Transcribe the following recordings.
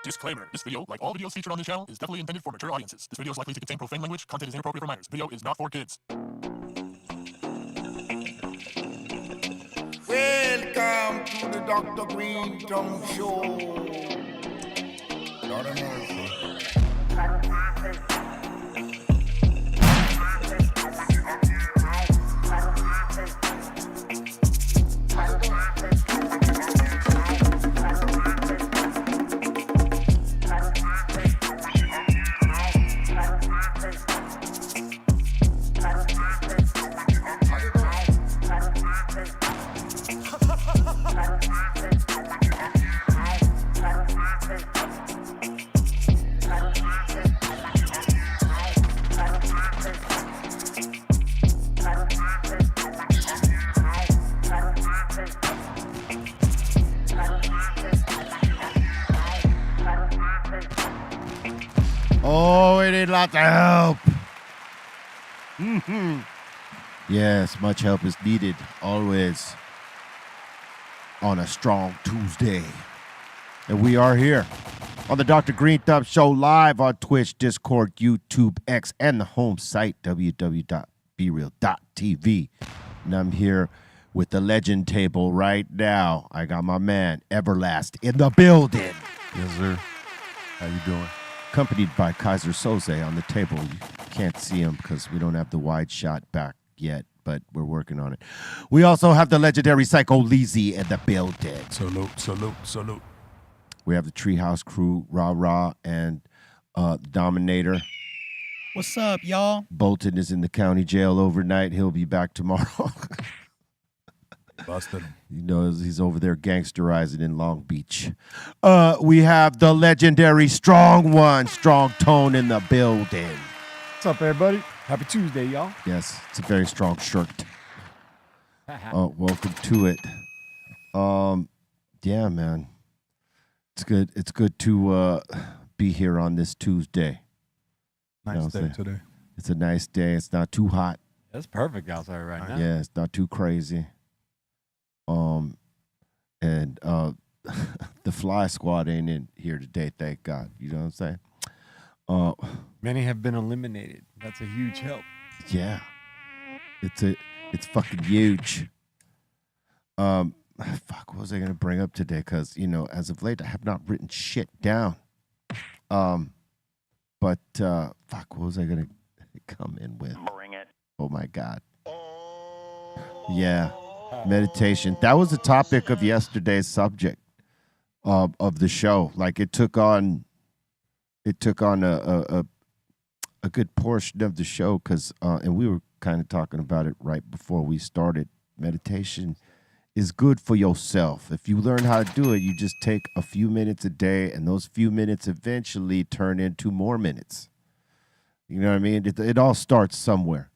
Disclaimer. This video, like all videos featured on this channel, is definitely intended for mature audiences. This video is likely to contain profane language. Content is inappropriate for minors. Video is not for kids. Welcome to the Dr. Greenthumb Show. Lord of mercy. Oh, we need lots of help. Yes, much help is needed, always, on a strong Tuesday. And we are here on the Dr. Greenthumb Show, live on Twitch, Discord, YouTube, X, and the home site, www.BREALTV. And I'm here with the legend table right now. I got my man, Everlast, in the building. Yes, sir. How you doing? Accompanied by Kaiser Soze on the table. You can't see him because we don't have the wide shot back yet, but we're working on it. We also have the legendary Psycho Leezy in the building. Salute. We have the Treehouse crew, Rah Rah, and Dominator. What's up, y'all? Bolton is in the county jail overnight. He'll be back tomorrow. Busted. You know, he's over there gangsterizing in Long Beach. We have the legendary Strong One, Strong Tone in the building. What's up, everybody? Happy Tuesday, y'all. Yes, it's a very strong shirt. Welcome to it. Yeah, man. It's good. It's good to be here on this Tuesday. Nice day today. It's a nice day. It's not too hot. It's perfect outside right now. Yeah, it's not too crazy. And the Fly Squad ain't in here today, thank God. You know what I'm saying? Many have been eliminated. That's a huge help. Yeah. It's fucking huge. Fuck, what was I gonna bring up today? Because, you know, as of late I have not written shit down. But fuck, what was I gonna come in with? Bring it. Oh my God. Yeah. Meditation. That was the topic of yesterday's subject of the show. Like it took on a good portion of the show because and we were kind of talking about it right before we started. Meditation is good for yourself. If you learn how to do it, you just take a few minutes a day, and those few minutes eventually turn into more minutes. You know what I mean? It all starts somewhere.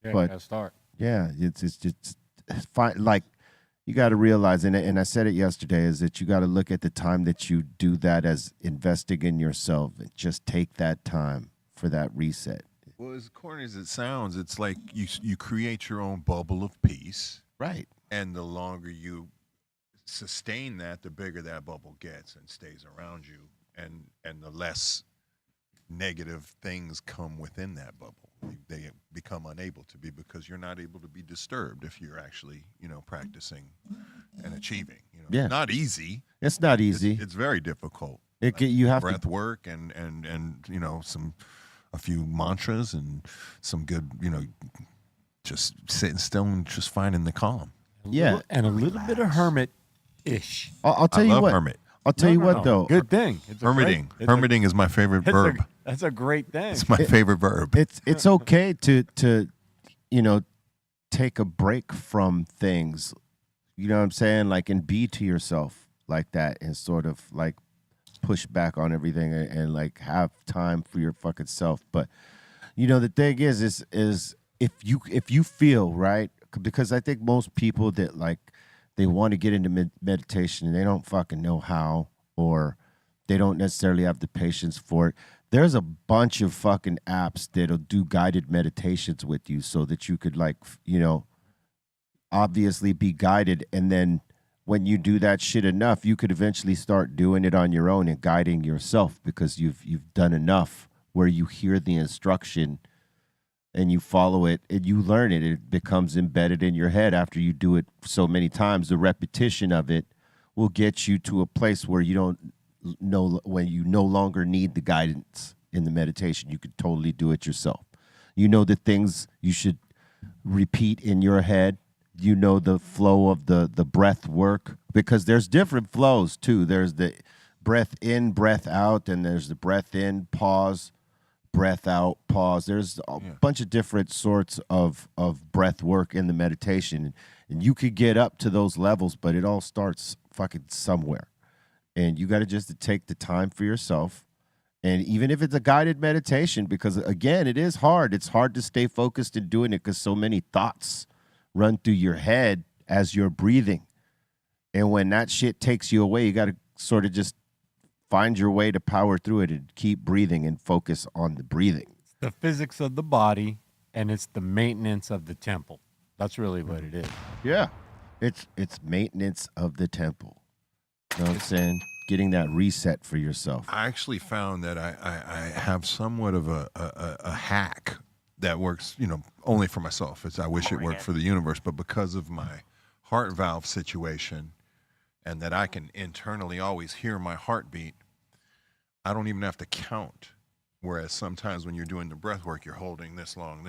Yeah, But- gotta start. Yeah, it's just fine. Like you got to realize, and I said it yesterday, is that you got to look at the time that you do that as investing in yourself, and just take that time for that reset. Well, as corny as it sounds, it's like you create your own bubble of peace, Right. and the longer you sustain that, the bigger that bubble gets and stays around you, and the less negative things come within that bubble. They become unable to be because you're not able to be disturbed if you're actually, practicing and achieving. Yeah. It's not easy. It's not easy. It's very difficult. You have Breath to. work and a few mantras and some good, just sitting still and just finding the calm. Yeah. And a little bit of hermit-ish. I'll tell I you love what. hermit. I'll tell you what though. Good thing. It's a Hermiting. great- Hermiting is my favorite verb. That's a great thing. It's my favorite verb. It's okay to take a break from things. You know what I'm saying? Like, and be to yourself like that, and sort of like push back on everything, and like have time for your fucking self. But the thing is if you feel right, because I think most people that like they want to get into meditation and they don't fucking know how, or they don't necessarily have the patience for it. There's a bunch of fucking apps that'll do guided meditations with you so that you could obviously be guided. And then when you do that shit enough, you could eventually start doing it on your own and guiding yourself because you've done enough where you hear the instruction and you follow it and you learn it. It becomes embedded in your head after you do it so many times. The repetition of it will get you to a place where you don't know, when you no longer need the guidance in the meditation. You could totally do it yourself. You know the things you should repeat in your head. You know the flow of the breath work, because there's different flows too. There's the breath in, breath out, and there's the breath in, pause, breath out, pause. There's a bunch of different sorts of breath work in the meditation. And you could get up to those levels, but it all starts fucking somewhere. And you got to just take the time for yourself. And even if it's a guided meditation, because again, it is hard. It's hard to stay focused in doing it because so many thoughts run through your head as you're breathing. And when that shit takes you away, you got to sort of just find your way to power through it and keep breathing and focus on the breathing. It's the physics of the body, and it's the maintenance of the temple. That's really what it is. Yeah. It's maintenance of the temple. You know what I'm saying? Getting that reset for yourself. I actually found that I have somewhat of a hack that works, only for myself. I wish it worked for the universe, but because of my heart valve situation and that I can internally always hear my heartbeat, I don't even have to count. Whereas sometimes when you're doing the breath work, you're holding this long.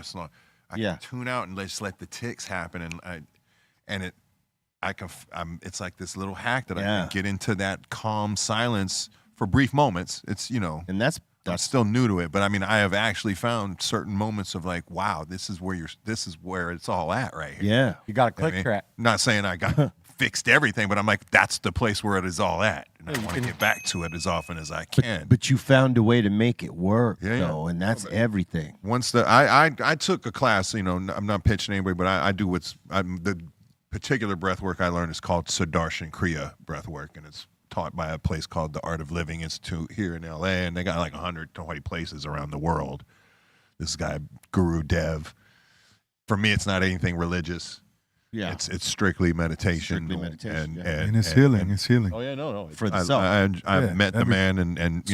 I can tune out and just let the ticks happen, it's like this little hack that I can get into that calm silence for brief moments. It's, and that's I'm still new to it, but I mean, I have actually found certain moments of like, wow, this is where it's all at right here. Yeah. You got to click track. Not saying I got fixed everything, but I'm like, that's the place where it is all at. And I want to get back to it as often as I can. But you found a way to make it work, though, and that's everything. Once I took a class, I'm not pitching anybody, but I do the particular breath work I learned is called Sudarshan Kriya breath work, and it's taught by a place called the Art of Living Institute here in LA, and they got like 120 places around the world. This guy, Guru Dev. For me, it's not anything religious. Yeah, it's strictly meditation. And it's healing. It's healing. Oh yeah, no. For the self. I met the man, and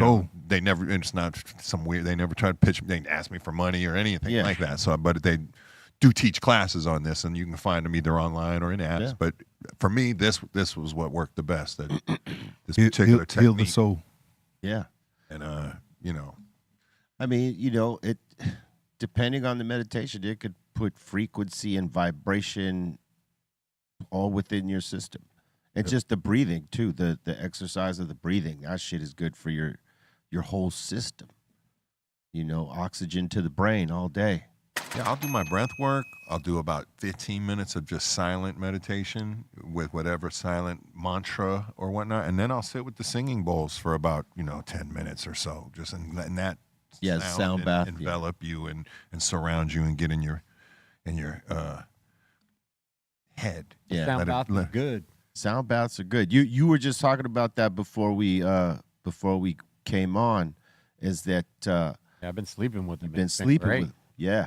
they never. It's not some weird. They never tried to pitch me. They asked me for money or anything like that. So, but they do teach classes on this, and you can find them either online or in apps. Yeah. But for me, this was what worked the best. That this particular technique. Heal the soul. Yeah, and I mean, it depending on the meditation, it could put frequency and vibration all within your system, and just the breathing too. The exercise of the breathing, that shit is good for your whole system. Oxygen to the brain all day. Yeah, I'll do my breath work. I'll do about 15 minutes of just silent meditation with whatever silent mantra or whatnot. And then I'll sit with the singing bowls for about, 10 minutes or so. Just letting that sound bath envelop you and surround you and get in your head. Yeah. Sound baths are good. Sound baths are good. You were just talking about that before we came on, is that I've been sleeping with them. You've been sleeping with them. Yeah.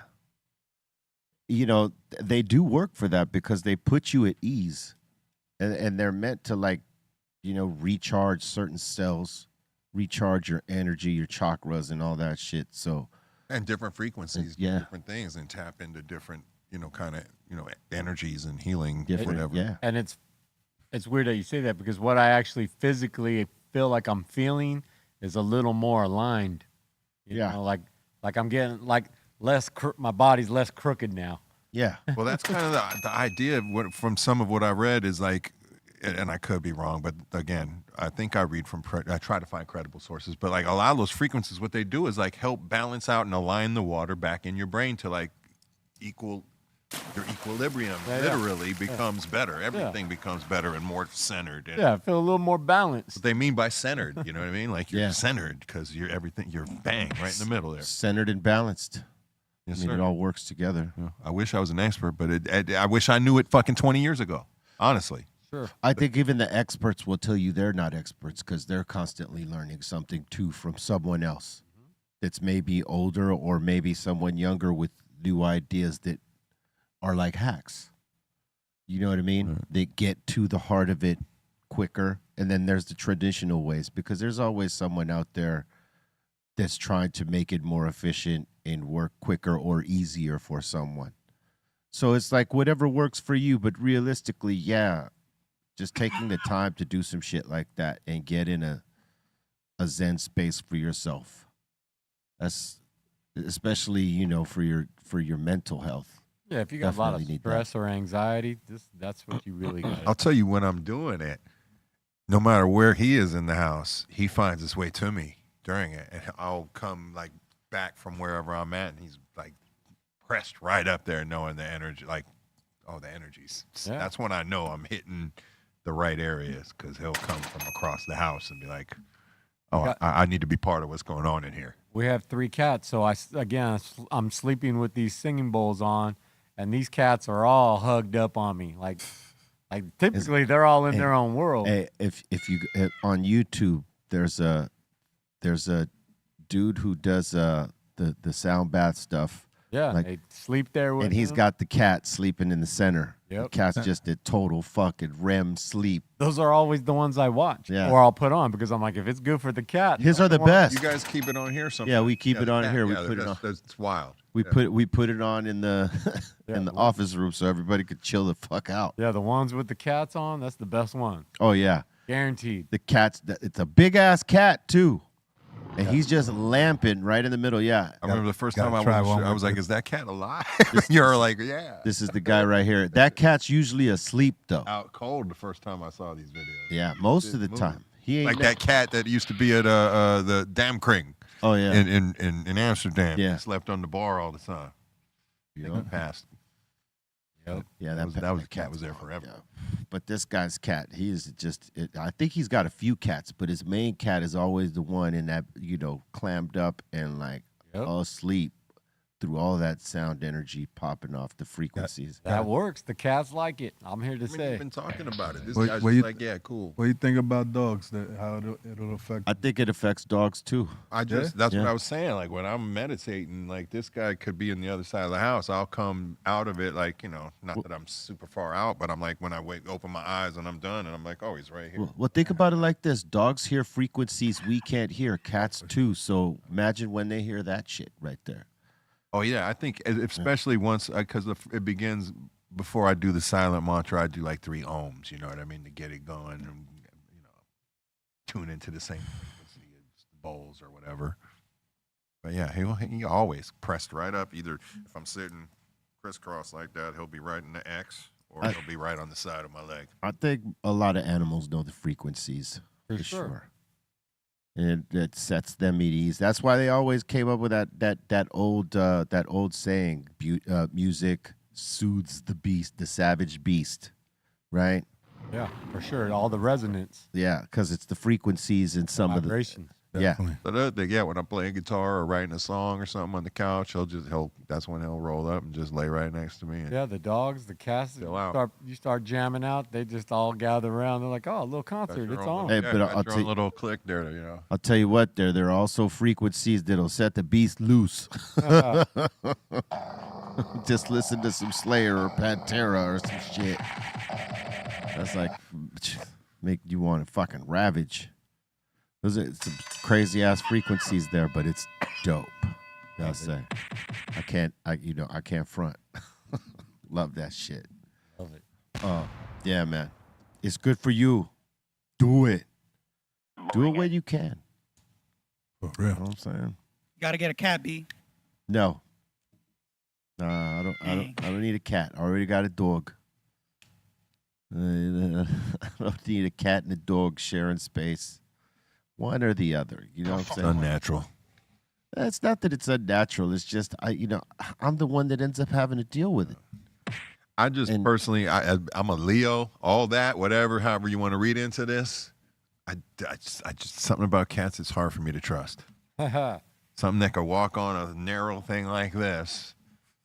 They do work for that because they put you at ease, and they're meant to recharge certain cells, recharge your energy, your chakras and all that shit. So, and different frequencies, different things, and tap into different, energies and healing, whatever. Yeah. And it's weird that you say that, because what I actually physically feel like I'm feeling is a little more aligned. You know, like I'm getting my body's less crooked now. Yeah. Well, that's kind of the idea of from some of what I read is like, and I could be wrong, but again, I think I try to find credible sources, but like a lot of those frequencies, what they do is like help balance out and align the water back in your brain to like your equilibrium literally becomes better. Everything becomes better and more centered. And I feel a little more balanced. What they mean by centered, you know what I mean? Like you're centered because you're bang right in the middle there. Centered and balanced. Yes, it all works together. Yeah. I wish I was an expert, but I wish I knew it fucking 20 years ago, honestly. Sure. I think even the experts will tell you they're not experts because they're constantly learning something too from someone else that's maybe older or maybe someone younger with new ideas that are like hacks. You know what I mean? They get to the heart of it quicker, and then there's the traditional ways, because there's always someone out there that's trying to make it more efficient and work quicker or easier for someone. So it's like whatever works for you, but realistically, yeah, just taking the time to do some shit like that and get in a Zen space for yourself. That's especially, you know, for your mental health. Yeah, if you got a lot of Definitely need stress or anxiety, that's what you really got. I'll tell you when I'm doing it, no matter where he is in the house, he finds his way to me during it. And I'll come like back from wherever I'm at, and he's like pressed right up there, knowing the energy, like, oh, the energies. Yeah. That's when I know I'm hitting the right areas, because he'll come from across the house and be like, oh, I need to be part of what's going on in here. We have 3 cats, so I'm sleeping with these singing bowls on, and these cats are all hugged up on me. Like typically they're all in their own world. Hey, if you on YouTube, there's a dude who does the sound bath stuff. Yeah, like, they sleep there with and he's them. got the cat sleeping in the center. Yep. The cat's just a total fucking REM sleep. Those are always the ones I watch, Yeah. or I'll put on, because I'm like, if it's good for the cat, His are the best. You guys keep it on here sometimes? Yeah, we keep it on here. We Yeah, put it on. It's wild. We put it on in the in the office room so everybody could chill the fuck out. yeah, the ones with the cats on, that's the best one, Oh yeah, guaranteed. the cat's it's a big ass cat too, and he's just lamping right in the middle. Yeah, I remember the first time I was like, is that cat alive? You're like, yeah. this is the guy right here. That cat's usually asleep though. Out cold the first time I saw these videos. Yeah, most of the time he ain't Like that cat that used to be at the Damkring Oh yeah, in Amsterdam. Yeah. He slept on the bar all the time. You know, passed. Yep. yeah. That cat cat was there forever. Yeah. But this guy's cat, he is just. I think he's got a few cats, but his main cat is always the one in that, you know, clammed up and like Yep. asleep through all that sound energy popping off the frequencies. That works. The cats like it. I'm here to I mean, say. you've been talking about it. This What- guy's what just you- like, yeah, cool. What do you think about dogs? How it'll affect? I think it affects dogs too. That's Yeah. what I was saying. Like when I'm meditating, like this guy could be in the other side of the house. I'll come out of it, like, you know, not that I'm super far out, but I'm like, when I open my eyes and I'm done, and I'm like, oh, he's right here. Well, think about it like this: dogs hear frequencies we can't hear. Cats too. So imagine when they hear that shit right there. Oh yeah, I think especially once, because it begins before I do the silent mantra. I do like 3 ohms. You know what I mean, to get it going, and you know, tune into the same frequency as the bowls or whatever. But yeah, he always pressed right up. Either if I'm sitting crisscross like that, he'll be right in the X, or he'll be right on the side of my leg. I think a lot of animals know the frequencies For sure. And it sets them at ease. That's why they always came up with that old saying: music soothes the beast, the savage beast, right? Yeah, for sure. All the resonance, Yeah, because it's the frequencies and some of the vibrations. yeah. But other thing, yeah, when I'm playing guitar or writing a song or something on the couch, that's when he'll roll up and just lay right next to me. And Yeah, the dogs, the cats. Chill out. You start jamming out. They just all gather around. They're like, "Oh, a little got concert. your It's own on." Hey, little- but yeah, I'll got your own tell- little click there, you know. I'll tell you what, there are also frequencies that'll set the beast loose. Just listen to some Slayer or Pantera or some shit. That's like make you want to fucking ravage. Those are some crazy ass frequencies there, but it's dope. I'll say. I can't front. Love that shit. Love it. Yeah, man. It's good for you. Do it. Do it when you can. For You real. know what I'm saying? Gotta get a cat, B. No. I don't need a cat. I already got a dog. I don't need a cat and a dog sharing space. One or the other. You know what I'm saying? Unnatural. It's not that it's unnatural. It's just I'm the one that ends up having to deal with it. I just And- personally, I'm a Leo, all that, whatever, however you want to read into this. I just something about cats is hard for me to trust. Something that could walk on a narrow thing like this,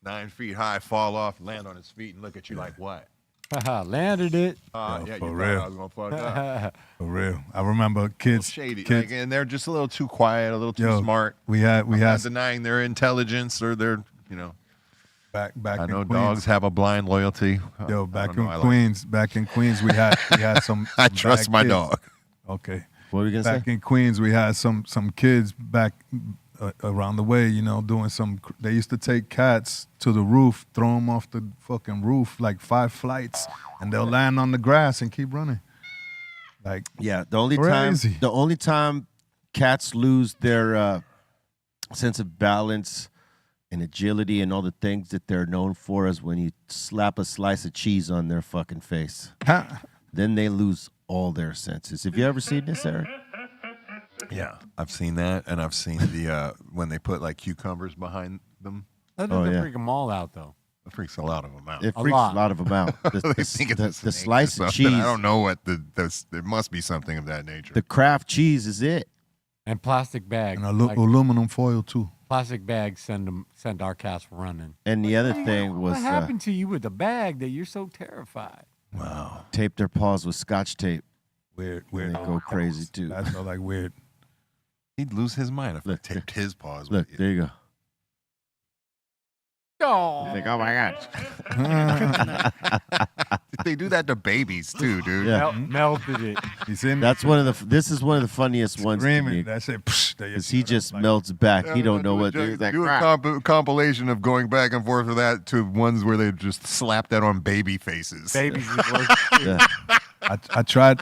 9 feet high, fall off, land on its feet, and look at you like, what? Landed it. Yeah, you for thought real. I was gonna fuck up. For real. I remember A little kids. shady, kids like, and they're just a little too quiet, a little too Yo, smart. we had I'm not denying their intelligence or their, Back I in know Queens. dogs have a blind loyalty. Yo, I back don't know, in I like- Queens, we had some. I some trust bad my kids. dog. Okay. What were you gonna Back say? in Queens, we had some kids back around the way, doing some. They used to take cats to the roof, throw them off the fucking roof, like 5 flights, and they'll land on the grass and keep running. Like, Yeah, the Crazy. only time cats lose their sense of balance and agility and all the things that they're known for is when you slap a slice of cheese on their fucking face. Then they lose all their senses. Have you ever seen this, Eric? Yeah, I've seen that, and I've seen the when they put like cucumbers behind them. That Oh, doesn't yeah. freak them all out, though. It freaks a lot of them out. It A freaks lot. a lot of them out. The, They think it's a snake or slice of something. cheese, I don't know what there must be something of that nature. the Kraft cheese is it. And plastic bags. and like, aluminum foil too. plastic bags send our cats running. And the other thing was What happened to you with the bag that you're so terrified? Wow. tape their paws with Scotch tape. Weird. They go crazy too. That's all like weird. He'd lose his mind if Look, I taped his paws. Look, with there you go. Oh, Like, oh my God. They do that to babies too, dude. Yeah. melted it. You see me? That's one of the. This is one of the funniest ones to screaming. me That's it. because he just melts back. He don't know what. He's like, do a "Crap." compilation of going back and forth with that to ones where they just slap that on baby faces. Babies is worse. Yeah. I tried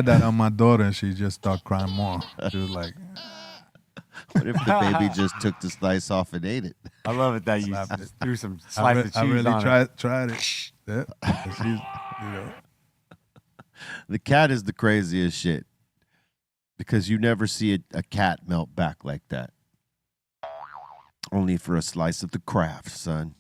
that on my daughter, and she just started crying more. She was like, What if the baby just took the slice off and ate it? I love it that you Slap just threw some I, slice of cheese I really on it. tried it. Yeah. And she's, The cat is the craziest shit because you never see a cat melt back like that. Only for a slice of the Kraft, son.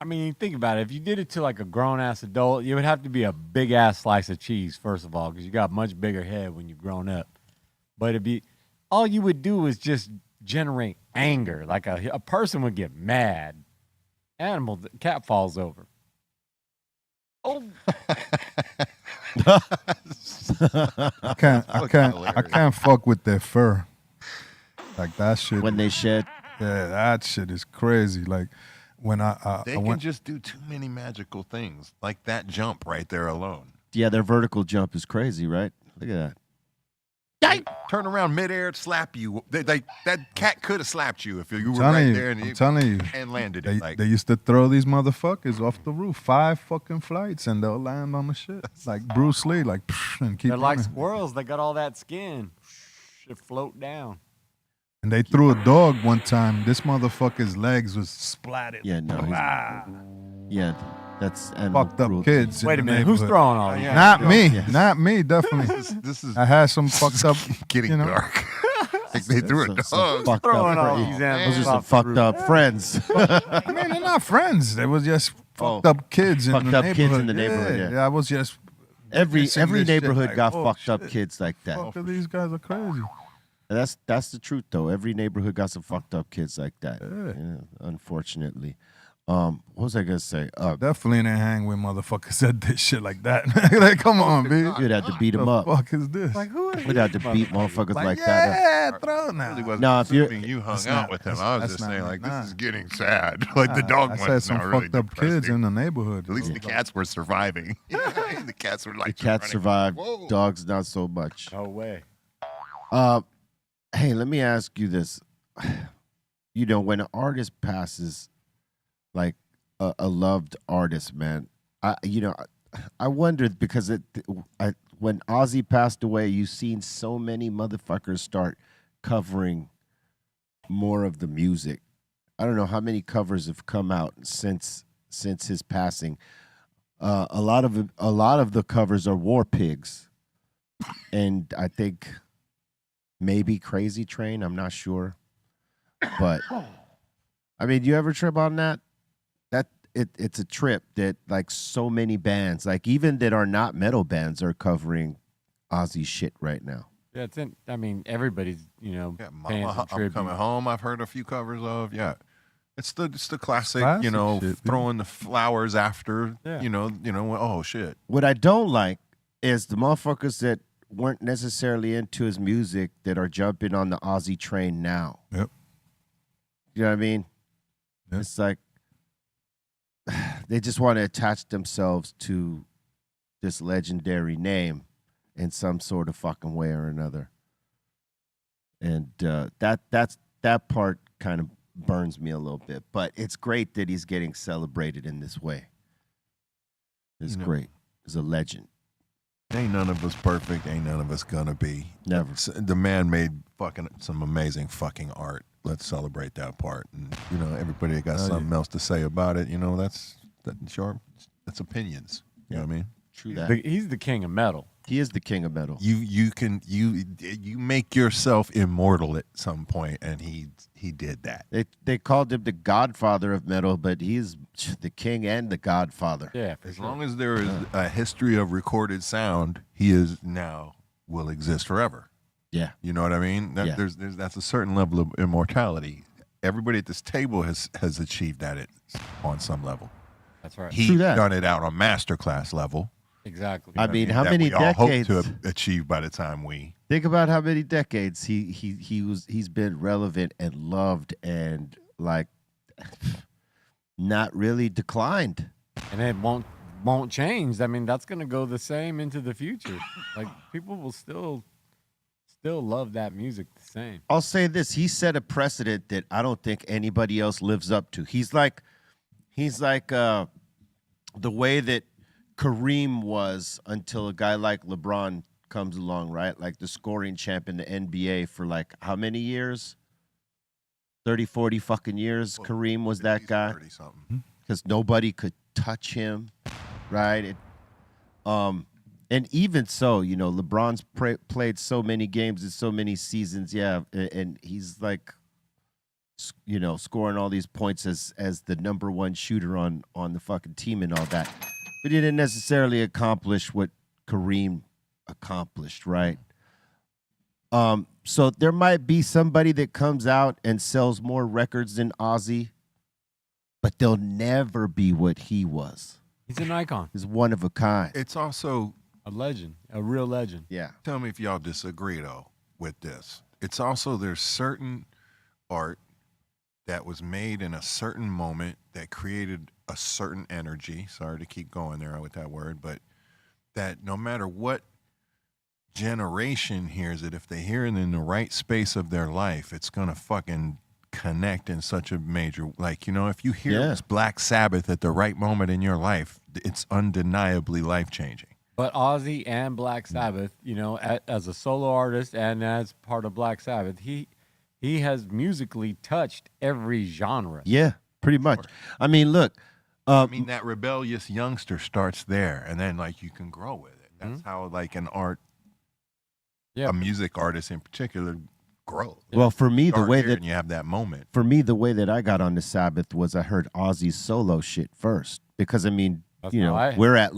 I mean, think about it. If you did it to like a grown ass adult, it would have to be a big ass slice of cheese, first of all, because you got a much bigger head when you're grown up. But it'd be all you would do is just generate anger. Like a person would get mad. The cat falls over. Oh, I can't fuck with their fur. Like that shit. When they shed, Yeah, that shit is crazy. Like when I They can just do too many magical things, like that jump right there alone. yeah, their vertical jump is crazy, right? Look at that. Turn around midair, slap you. That cat could have slapped you if you were telling right you, there I'm telling you. and landed They, it. Like, they used to throw these motherfuckers off the roof, 5 fucking flights, and they'll land on the shit like Bruce Lee, like and keep they're like running. squirrels. They got all that skin. It float down. And they threw a dog one time. This motherfucker's legs was splatted. Yeah, no. he's- Ah, Yeah, that's animal fucked up cruelty. kids. in Wait a the minute. Who's neighborhood. throwing all these? Yeah. Not me. Yes. Not me. Definitely. this is I had some fucked up. getting you know. dark. Like they threw a Some dog. fucked Throwing up all friends. these Those are animals some off the fucked roof. up friends. I mean, they're not friends. They was just fucked up kids in Fucked the up neighborhood. kids in the neighborhood, yeah. I was just Every witnessing this neighborhood shit, like, got oh, fucked up shit. kids like that. Fuck, these guys are crazy. That's the truth though. Every neighborhood got some fucked up kids like that. Yeah. Yeah, unfortunately. What was I gonna say? Definitely didn't hang with motherfuckers that did shit like that. Like, come on, B. You'd have to beat them The up. fuck is this? Like who? Are We'd have to beat motherfuckers like that. yeah, throw now. Really wasn't No, if you're- assuming you hung That's out not- with him. that's- I was that's just not saying, like- like, nah. this is getting sad. Like the dog I one's said some now really fucked up kids depressing. in the neighborhood. At least the cats were surviving. The cats were like The cats running. survived. Whoa. Dogs not so much. No way. Hey, let me ask you this. You know, when an artist passes, like a loved artist, man, I wondered because when Ozzy passed away, you've seen so many motherfuckers start covering more of the music. I don't know how many covers have come out since his passing. A lot of the covers are War Pigs, and I think maybe Crazy Train. I'm not sure, but I mean, do you ever trip on that? It's a trip that like so many bands, like even that are not metal bands, are covering Ozzy shit right now. Yeah, I mean, everybody's Yeah, paying Mama, some I'm tribute. coming home. I've heard a few covers of. Yeah, it's the classic. Classic You know, shit, dude. throwing the flowers after. Yeah. You know. Oh shit. What I don't like is the motherfuckers that weren't necessarily into his music that are jumping on the Ozzy train now. Yep. You know what I mean? Yep. It's like, they just want to attach themselves to this legendary name in some sort of fucking way or another. And that part kind of burns me a little bit. But it's great that he's getting celebrated in this way. It's great. He's a legend. Ain't none of us perfect. Ain't none of us gonna be. Never. The man made fucking some amazing fucking art. Let's celebrate that part. And everybody got something else to say about it. That's opinions. You know what I mean? True that. He's the king of metal. He is the king of metal. You make yourself immortal at some point, and he did that. They called him the godfather of metal, but he's the king and the godfather. Yeah, As long as there is a history of recorded sound, he is now will exist forever. Yeah. You know what I mean? That's a certain level of immortality. Everybody at this table has achieved that on some level. That's right. He's done it out on masterclass level. Exactly. I mean, how that many we all hope decades to achieve by the time we think about how many decades he's been relevant and loved and like not really declined. And it won't change. I mean, that's gonna go the same into the future. Like people will still love that music the same. I'll say this: he set a precedent that I don't think anybody else lives up to. He's like the way that Kareem was until a guy like LeBron comes along, right? Like the scoring champ in the NBA for like how many years? 30, 40 fucking years. Kareem was that guy. 30-something. Because nobody could touch him, right? And even so, LeBron's played so many games in so many seasons, and he's like, scoring all these points as the number one shooter on the fucking team and all that. But he didn't necessarily accomplish what Kareem accomplished, right? So there might be somebody that comes out and sells more records than Ozzy, but they'll never be what he was. He's an icon. He's one of a kind. It's also A legend. A real legend. Yeah. tell me if y'all disagree though with this. It's also there's certain art that was made in a certain moment that created a certain energy. Sorry to keep going there with that word, but that no matter what generation hears it, if they hear it in the right space of their life, it's gonna fucking connect in such a major, if you hear this Black Sabbath at the right moment in your life, it's undeniably life-changing. But Ozzy and Black Sabbath, as a solo artist and as part of Black Sabbath, he has musically touched every genre. Yeah, pretty much. I mean, look. That rebellious youngster starts there, and then you can grow with it. That's how a music artist in particular grows. Well, for me, the way that you have that moment. For me, the way that I got on the Sabbath was I heard Ozzy's solo shit first, because we're at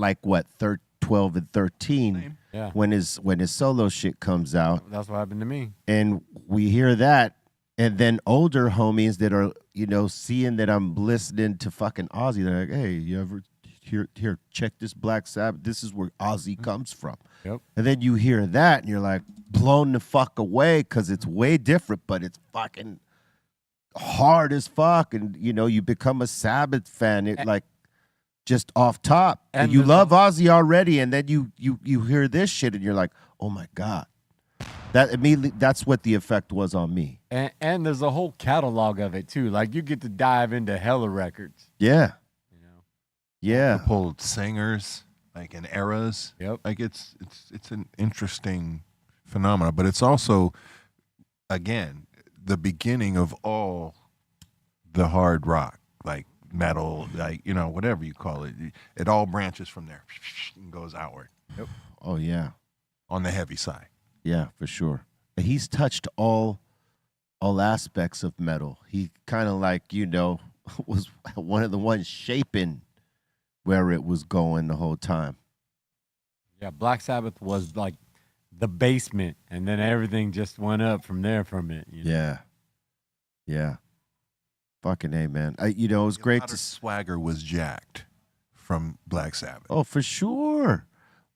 12 and 13 when his solo shit comes out. That's what happened to me. And we hear that, and then older homies that are, seeing that I'm listening to fucking Ozzy, they're like, hey, you ever here, check this Black Sabbath. This is where Ozzy comes from. Yep. And then you hear that, and you're like blown the fuck away because it's way different, but it's fucking hard as fuck. And, you become a Sabbath fan. Just off top, and you love Ozzy already, and then you hear this shit, and you're like, "Oh my god!" That immediately, that's what the effect was on me. And there's a whole catalog of it too. Like you get to dive into hella records. Yeah, yeah. Pulled singers in eras. Yep. It's an interesting phenomenon, but it's also, again, the beginning of all the hard rock, metal, whatever you call it. It all branches from there and goes outward. Yep. Oh yeah. On the heavy side. Yeah, for sure. He's touched all aspects of metal. He kind of was one of the ones shaping where it was going the whole time. Yeah, Black Sabbath was like the basement, and then everything just went up from there from it. Yeah. Yeah. Fucking A, man. It was great to swagger was jacked from Black Sabbath. Oh, for sure.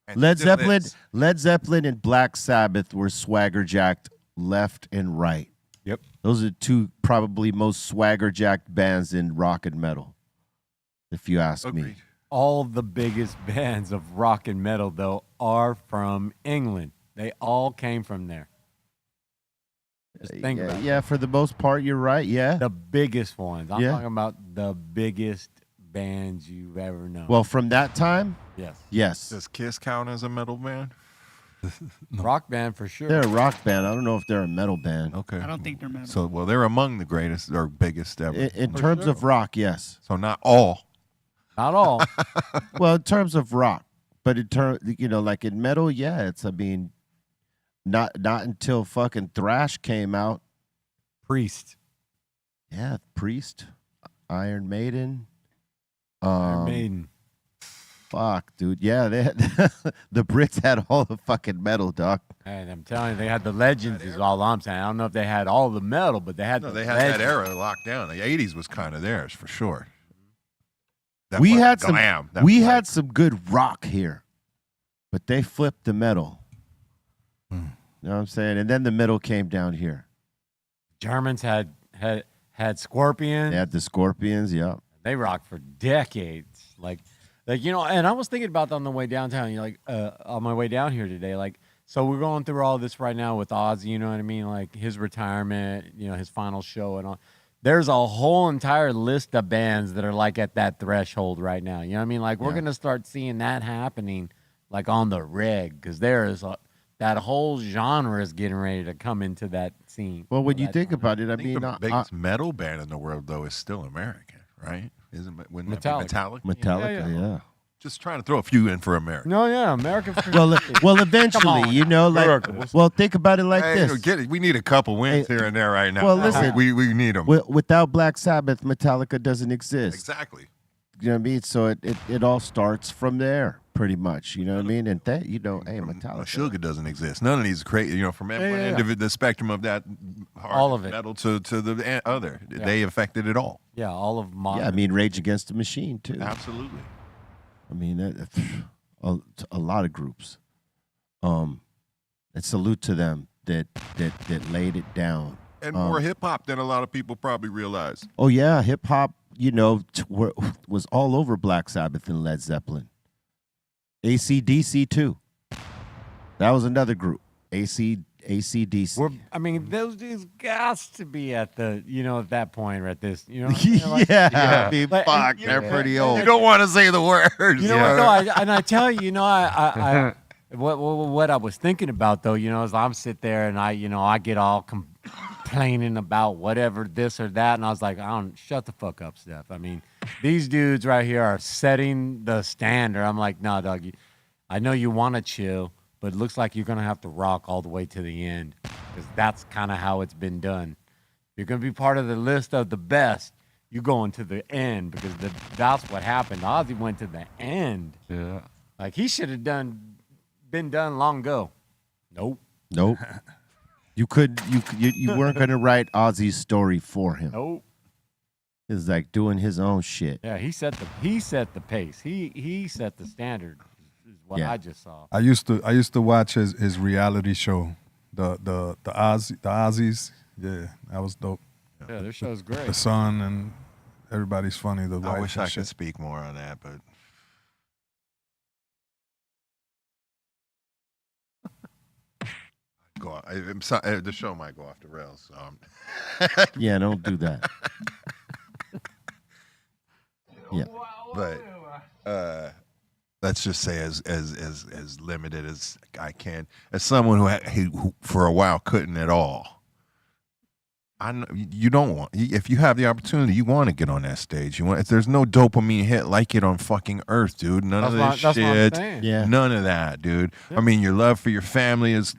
And Led still is. Zeppelin and Black Sabbath were swagger jacked left and right. Yep. Those are two probably most swagger jacked bands in rock and metal. if you ask me. Agreed. All the biggest bands of rock and metal, though, are from England. They all came from there. Just think about it. Yeah, for the most part, you're right. Yeah. The biggest ones. I'm Yeah. talking about the biggest bands you've ever known. Well, from that time, yes. yes. Does Kiss count as a metal band? Rock band for sure. They're a rock band. I don't know if they're a metal band. Okay. I don't think they're metal. So, well, they're among the greatest or biggest ever. In For terms sure. of rock, yes. So not all. Not all. Well, in terms of rock, but in terms, like in metal, yeah, it's. I mean, not until fucking thrash came out. Priest. Yeah, Priest, Iron Maiden. Iron Maiden. Fuck, dude. Yeah, they had, the Brits had all the fucking metal, doc. And I'm telling you, they had the legends is all I'm saying. I don't know if they had all the metal, but they had No, the they had that legends. era locked down. The 80s was kind of theirs for sure. That We wasn't had some. glam. That We was had like- some good rock here, but they flipped the metal. You know what I'm saying? And then the metal came down here. Germans had Scorpions. They had the Scorpions. Yeah. They rocked for decades. Like and I was thinking about that on the way downtown. On my way down here today. Like, so we're going through all this right now with Ozzy. You know what I mean? Like his retirement. His final show and all. There's a whole entire list of bands that are like at that threshold right now. You know what I mean? Like we're gonna start seeing that happening, like on the reg, because that whole genre is getting ready to come into that scene. Well, when you That think genre. about it, I I think mean, the biggest metal band in the world, though, is still American, right? Wouldn't that be Metallica. Metallica? Metallica, yeah. Just trying to throw a few in for America. No, yeah, American. Well, eventually, on. like, well, think about it like Hey, this. we need a couple wins Hey, here and there right now. well, listen. we need them. Without Black Sabbath, Metallica doesn't exist. Exactly. You know what I mean? So it all starts from there, pretty much. You know what I mean? And that, hey, Metallica. Sugar doesn't exist. None of these crazy, from one end of the spectrum of that hard All of it. metal to the other. They affected it all. Yeah, all of modern. Yeah, I mean, Rage Against the Machine, too. Absolutely. I mean, a lot of groups. And salute to them that laid it down. And more hip hop than a lot of people probably realize. Oh yeah, hip hop. Was all over Black Sabbath and Led Zeppelin. AC/DC too. That was another group. AC/DC. I mean, those dudes got to be at the, at that point, at this, yeah, Like, I mean, But- fuck, and, they're pretty old. You don't want to say the words. You know what? No, and I tell you, I what I was thinking about though, is I'm sit there and I get all complaining about whatever this or that, and I was like, shut the fuck up, Steph. I mean, these dudes right here are setting the standard. I'm like, no, dog, I know you want to chill, but it looks like you're gonna have to rock all the way to the end, because that's kind of how it's been done. You're gonna be part of the list of the best. You going to the end, because that's what happened. Ozzy went to the end. Yeah. Like he should have been done long ago. Nope. You weren't gonna write Ozzy's story for him. Nope. It's like doing his own shit. Yeah, he set the pace. He set the standard. Is what Yeah. I just saw. I used to watch his reality show, the Ozzies. Yeah, that was dope. Yeah, their show's great. The son and everybody's funny. The I wife wish and I shit. could speak more on that, but the show might go off the rails. Yeah, don't do that. Yeah. But let's just say as limited as I can, as someone who for a while couldn't at all. I know you don't want. If you have the opportunity, you want to get on that stage. You want. If there's no dopamine hit like it on fucking Earth, dude. None of this That's what I'm shit. saying. Yeah. None of that, dude. I mean, your love for your family is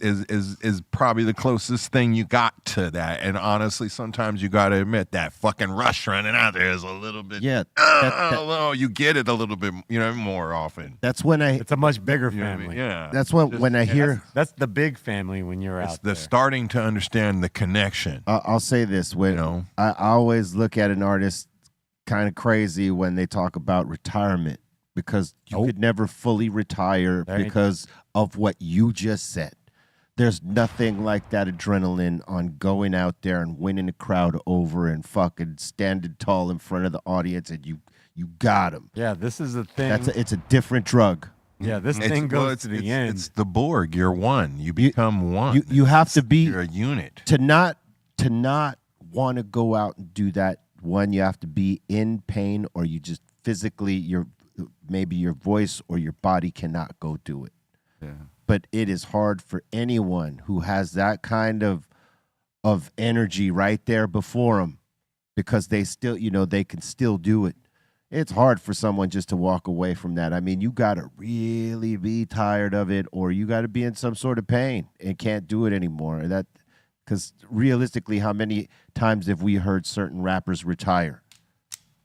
probably the closest thing you got to that. And honestly, sometimes you got to admit that fucking rush running out there is a little bit. Yeah. You get it a little bit, more often. That's when It's a much bigger You know what I mean? family. Yeah. That's when I hear. That's the big family when you're It's out the there. starting to understand the connection. I'll say this: when I always look at an artist kind of crazy when they talk about retirement, because you could never fully retire There ain't- because of what you just said. There's nothing like that adrenaline on going out there and winning the crowd over and fucking standing tall in front of the audience, and you got them. Yeah, this is the thing. It's a different drug. Yeah, this thing goes to the end. It's the Borg. You're one. You become one. You have to be. You're a unit. To not want to go out and do that. One, you have to be in pain, or you just physically maybe your voice or your body cannot go do it. Yeah. But it is hard for anyone who has that kind of energy right there before them, because they still, they can still do it. It's hard for someone just to walk away from that. I mean, you got to really be tired of it, or you got to be in some sort of pain and can't do it anymore. Because realistically, how many times have we heard certain rappers retire?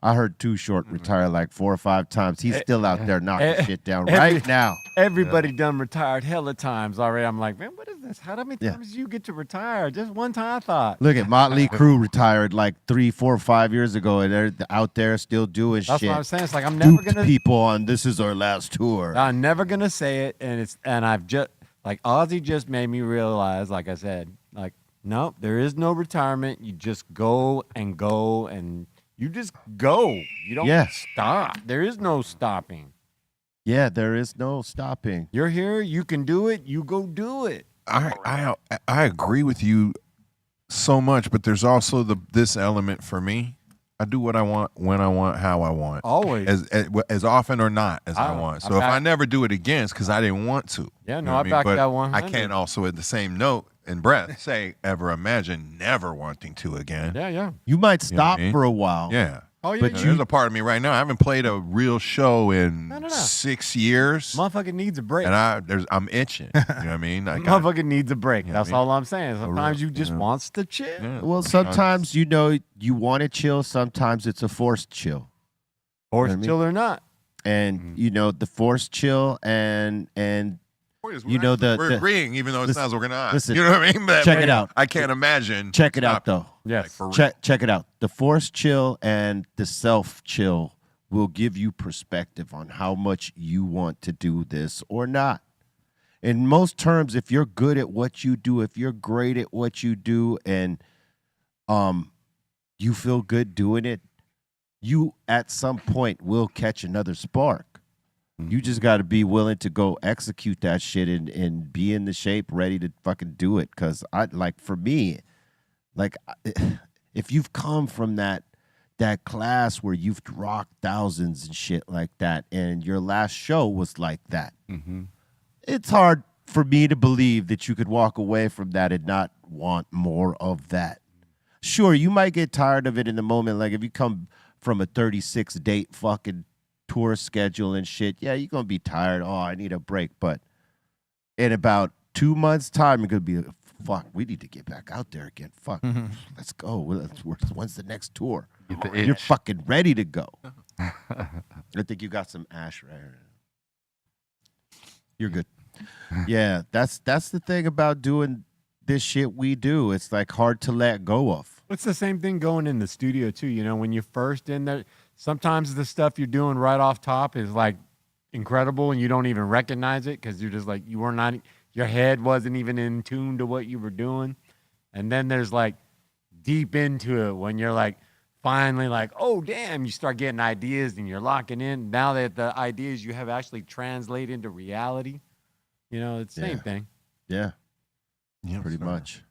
I heard Too Short retire like 4 or 5 times. He's still out there knocking shit down right now. Everybody done retired hella times already. I'm like, man, what is this? How many times do you get to retire? Just one time, I thought. Look at Motley Crue retired like 3, 4, 5 years ago, and they're out there still doing That's shit. what I'm saying. It's like I'm never Duped gonna people on this is our last tour. I'm never gonna say it, and I've just like Ozzy just made me realize, like I said, like no, there is no retirement. You just go and you just go. You don't stop. There is no stopping. Yeah, there is no stopping. You're here. You can do it. You go do it. I agree with you so much, but there's also this element for me. I do what I want, when I want, how I want. Always. As often or not as I want. So if I never do it again, it's because I didn't want to. Yeah, no, I back that one. I can't also, at the same note and breath, say, ever imagine never wanting to again. Yeah, yeah. You might stop for a while. Yeah. Oh, yeah. But There's a part of me right now, I haven't played a real show in 6 years. Motherfucker needs a break. And I'm itching. You know what I mean? Motherfucker needs a break. That's all I'm saying. Sometimes you just wants to chill. Yeah. Well, sometimes you want to chill. Sometimes it's a forced chill. Forced chill or not. And the forced chill and we're agreeing, even though it sounds like we're not. Listen, you know what I mean? check it out. I can't imagine. Check it out, though. Yes. Check it out. The forced chill and the self chill will give you perspective on how much you want to do this or not. In most terms, if you're good at what you do, if you're great at what you do, and you feel good doing it, you at some point will catch another spark. You just got to be willing to go execute that shit and be in the shape, ready to fucking do it. Because for me, if you've come from that class where you've rocked thousands and shit like that, and your last show was like that, it's hard for me to believe that you could walk away from that and not want more of that. Sure, you might get tired of it in the moment. Like if you come from a 36-date fucking tour schedule and shit, yeah, you're going to be tired. Oh, I need a break. But in about 2 months' time, you're going to be, fuck, we need to get back out there again. Fuck, let's go. When's the next tour? You're fucking ready to go. I think you got some ash right here. You're good. Yeah, that's the thing about doing this shit we do. It's like hard to let go of. It's the same thing going in the studio too. When you're first in there, sometimes the stuff you're doing right off top is like incredible and you don't even recognize it because you're just like, your head wasn't even in tune to what you were doing. And then there's like deep into it when you're like finally like, oh damn, you start getting ideas and you're locking in. Now that the ideas you have actually translate into reality, it's the same thing. Yeah. Yeah, pretty much.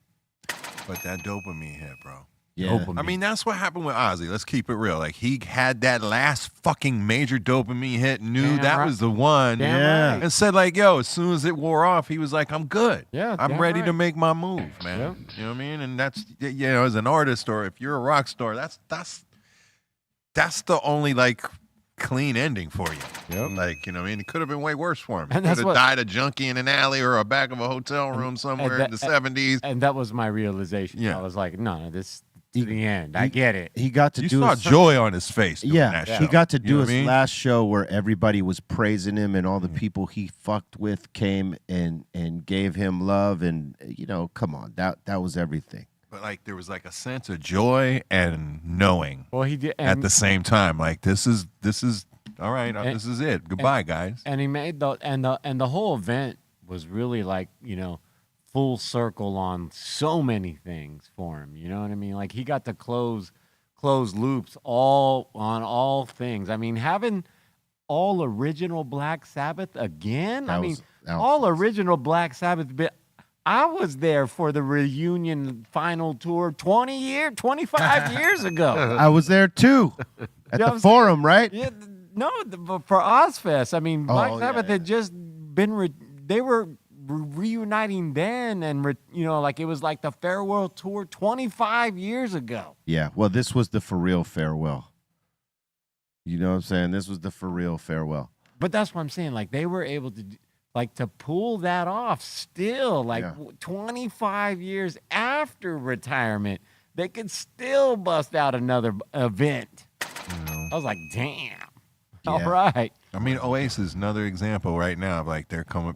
But that dopamine hit, bro. Yeah. Dopamine. I mean, that's what happened with Ozzy. Let's keep it real. Like, he had that last fucking major dopamine hit, knew Damn that right. was the one, Damn right. and said, like, yo, as soon as it wore off, he was like, I'm good. Yeah, I'm damn ready right. to make my move, man. Yep. You know what I mean? And that's, as an artist or if you're a rock star, that's the only, like, clean ending for you. Yep. Like, it could have been way worse for him. He And could that's have what- died a junkie in an alley or a back of a hotel room somewhere in the 70s. And that was my realization. Yeah. I was like, no, this to the end. I get it. He got to You do saw his, joy on his face doing that show. he got to You do know his what I mean? last show where everybody was praising him and all the people he fucked with came and gave him love and come on, that was everything. But like there was like a sense of joy and knowing Well, he did. at the same time. Like this is all right. This is it. Goodbye, guys. And he made the whole event was really like, full circle on so many things for him. You know what I mean? Like he got to close closed loops all on all things. I mean, having all original Black Sabbath again. That I mean, was all original Black Sabbath. But I was there for the reunion final tour 25 years ago. I was there too at You know the what I'm forum, right? Yeah, but for Ozfest, I mean, Black Oh, Sabbath yeah. had just been, they were reuniting then, and like it was like the farewell tour 25 years ago. Yeah. Well, this was the for real farewell. You know what I'm saying? This was the for real farewell. But that's what I'm saying. Like they were able to, like, to pull that off still, like Yeah. 25 years after retirement, they could still bust out another event. I was like, damn. All Yeah. right. I mean, Oasis is another example right now of like they're coming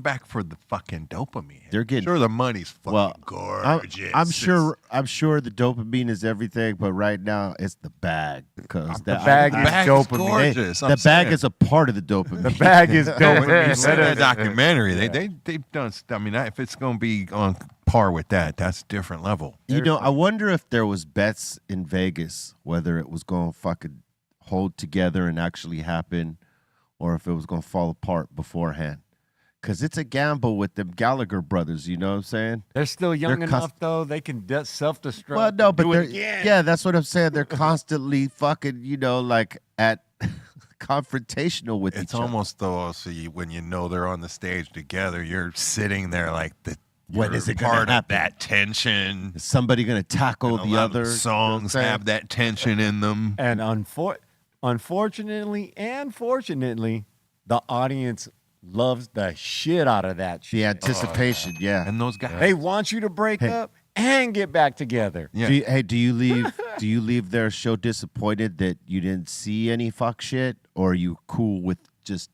back for the fucking dopamine. They're getting- sure the money's fucking gorgeous. I'm sure the dopamine is everything, but right now it's the bag because The bag is bag is dopamine. gorgeous. I'm The bag saying. is a part of the dopamine. The bag is When dope. you said that documentary, they've done. I mean, if it's going to be on par with that, that's a different level. You know, I wonder if there was bets in Vegas whether it was going to fucking hold together and actually happen, or if it was going to fall apart beforehand. Because it's a gamble with them Gallagher brothers, you know what I'm saying? They're still young They're enough, though. They can self-destruct. Well, no, but do they're, it again. yeah, that's what I'm saying. They're constantly fucking, like at confrontational with It's each other. almost though. Also, when you know they're on the stage together, you're sitting there like When you're is it gonna part of happen? that tension. Is somebody going to tackle And a the lot of other? songs have that tension in them. And unfortunately and fortunately, the audience loves the shit out of that shit. The anticipation, yeah. And those guys. They want you to break up and get back together. Yeah. Do you leave their show disappointed that you didn't see any fuck shit, or are you cool with just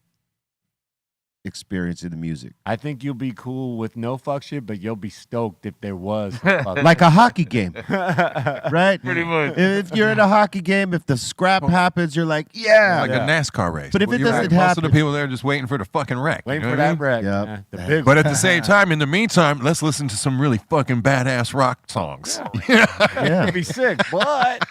experiencing the music? I think you'll be cool with no fuck shit, but you'll be stoked if there was some fuck Like a hockey game, right? Pretty much. If you're in a hockey game, if the scrap happens, you're like, yeah. Like a NASCAR race. But if it You're doesn't most of the happen- people there are just waiting for the fucking wreck. Waiting you know for what I that mean? wreck. Yep. Yeah, the big But at the same time, in the meantime, let's listen to some really fucking badass rock songs. Yeah. It'd be sick, but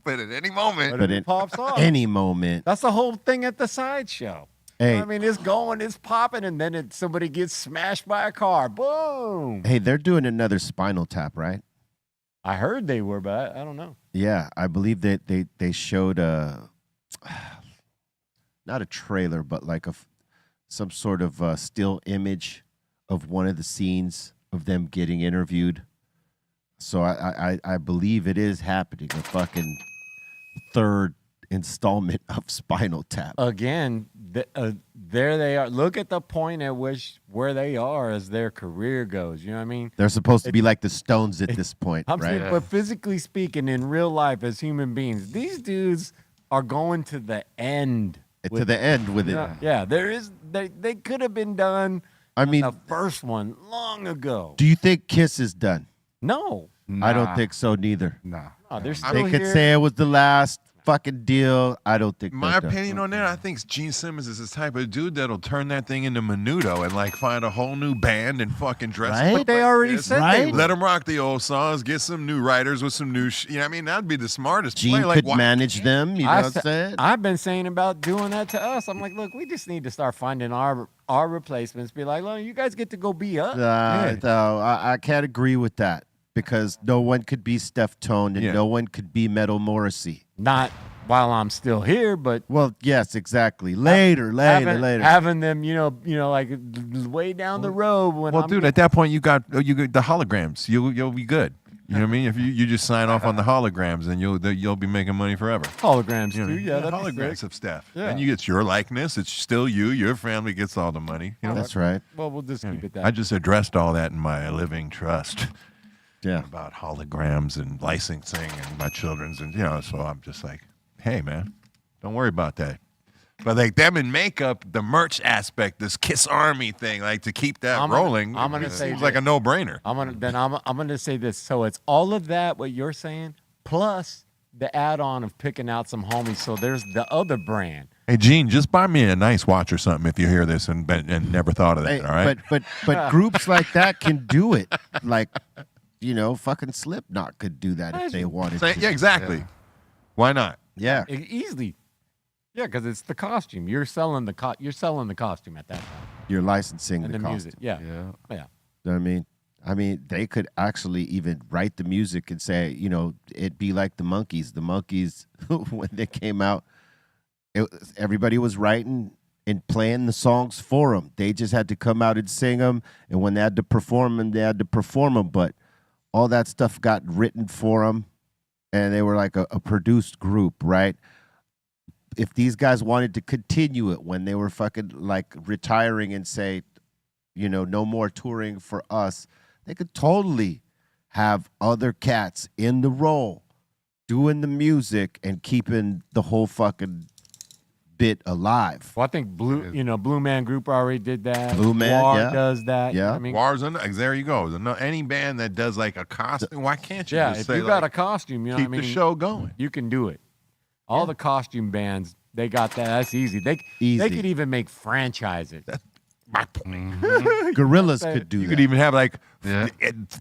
But at any moment, But it in pops off. any moment, That's the whole thing at the sideshow. hey, I mean, it's going, it's popping, and then somebody gets smashed by a car. Boom. hey, they're doing another Spinal Tap, right? I heard they were, but I don't know. Yeah, I believe that they showed not a trailer, but like some sort of still image of one of the scenes of them getting interviewed. So I believe it is happening. A fucking third installment of Spinal Tap. Again, there they are. Look at the point at where they are as their career goes. You know what I mean? They're supposed to be like the Stones at this point, I'm right? saying, but physically speaking, in real life, as human beings, these dudes are going to the end. To the end with it. Yeah, they could have been done. I mean, The first one long ago. do you think Kiss is done? No, I don't think so neither. Nah. no, they're still They could here. say it was the last fucking deal. I don't think my they're done. opinion on that, I think Gene Simmons is the type of dude that'll turn that thing into Menudo and like find a whole new band and fucking dress Right? them But up they like already this. said they Right? would. Let them rock the old songs, get some new writers with some new you know what I mean? That'd be the smartest Gene play. Like, could why- manage them. You know what I'm saying? I've been saying about doing that to us. I'm like, look, we just need to start finding our replacements. Be like, look, you guys get to go be us. No, I can't agree with that because no one could be Steph Tone and Yeah. no one could be Metal Morrissey. Not while I'm still here, but Well, yes, exactly. Later. having them, like way down the road when Well, I'm dude, at that point you got the holograms. You'll be good. You know what I mean? If you just sign off on the holograms, then you'll be making money forever. holograms You know, too. Yeah, that'd be holograms sick. of Steph. Yeah. And you get your likeness. It's still you. Your family gets all the money. You know? That's right. Well, we'll just keep it that. I just addressed all that in my living trust Yeah. about holograms and licensing and my children's, and so I'm just like, hey man, don't worry about that. But like them in makeup, the merch aspect, this Kiss Army thing, like to keep that rolling, I'm gonna it say seems like a this. no-brainer. I'm gonna say this. So it's all of that what you're saying, plus the add-on of picking out some homies. So there's the other brand. Hey Gene, just buy me a nice watch or something if you hear this and never thought of that. Hey, all right. but groups like that can do it. Like fucking Slipknot could do that if they wanted to. Yeah, exactly. Yeah. Why not? Yeah. Easily. Yeah, because it's the costume. You're selling the costume at that time. You're licensing And the the costume. music. Yeah. Yeah. Yeah. You know what I mean? They could actually even write the music and say, it'd be like the Monkees. The Monkees, when they came out, everybody was writing and playing the songs for them. They just had to come out and sing them. And when they had to perform them, they had to perform them. But all that stuff got written for them. And they were like a produced group, right? If these guys wanted to continue it when they were fucking like retiring and say, no more touring for us, they could totally have other cats in the role doing the music and keeping the whole fucking bit alive. Well, I think Blue Man Group already did that. Blue Man, War yeah. does that. Yeah. I mean, Wars, there you go. Any band that does like a costume, why can't you yeah, just if say you got like, a costume, keep the show going? You can do it. All the costume bands, they got that. That's easy. They Easy. could even make franchises. My point. Gorillas could do You that. could even have like Yeah.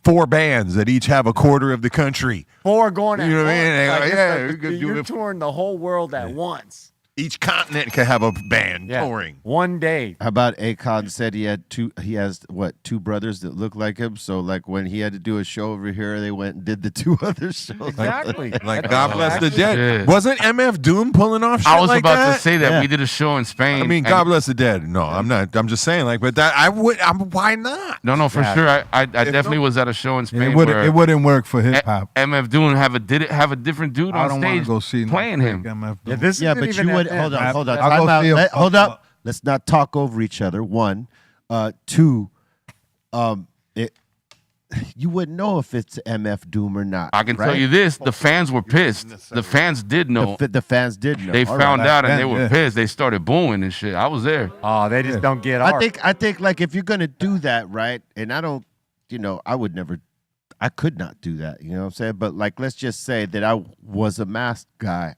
4 bands that each have a quarter of the country. Or going at You know what I mean? once. Like, Yeah, it's you could do you're it. touring the whole world at once. Each continent could have a band Yeah. touring. One day. How about Akon said he has two brothers that look like him. So like when he had to do a show over here, they went and did the 2 other shows. Exactly. Like God bless the dead. Yeah. Wasn't MF Doom pulling off shit I was like about that? to say that Yeah. we did a show in Spain. I mean, and- God bless the dead. No, I'm not. I'm just saying, like, but that why not? No, for Yeah. sure. I definitely was at a show in Spain It where wouldn't work for hip hop. MF Doom have a different dude I on don't want stage to go see playing no him. fake MF Yeah, Doom. this Yeah, isn't but even you would that hold bad. on. I'll Time go out. see him. Hold up. Let's not talk over each other. 1, 2. You wouldn't know if it's MF Doom or not. I can tell right? you this: the fans were pissed. The fans did know. The fans did know. They All found right. out and they then, were yeah. pissed. They started booing and shit. I was there. Oh, they just don't get art. I think like if you're gonna do that, right? And I don't, I could not do that. You know what I'm saying? But like, let's just say that I was a masked guy.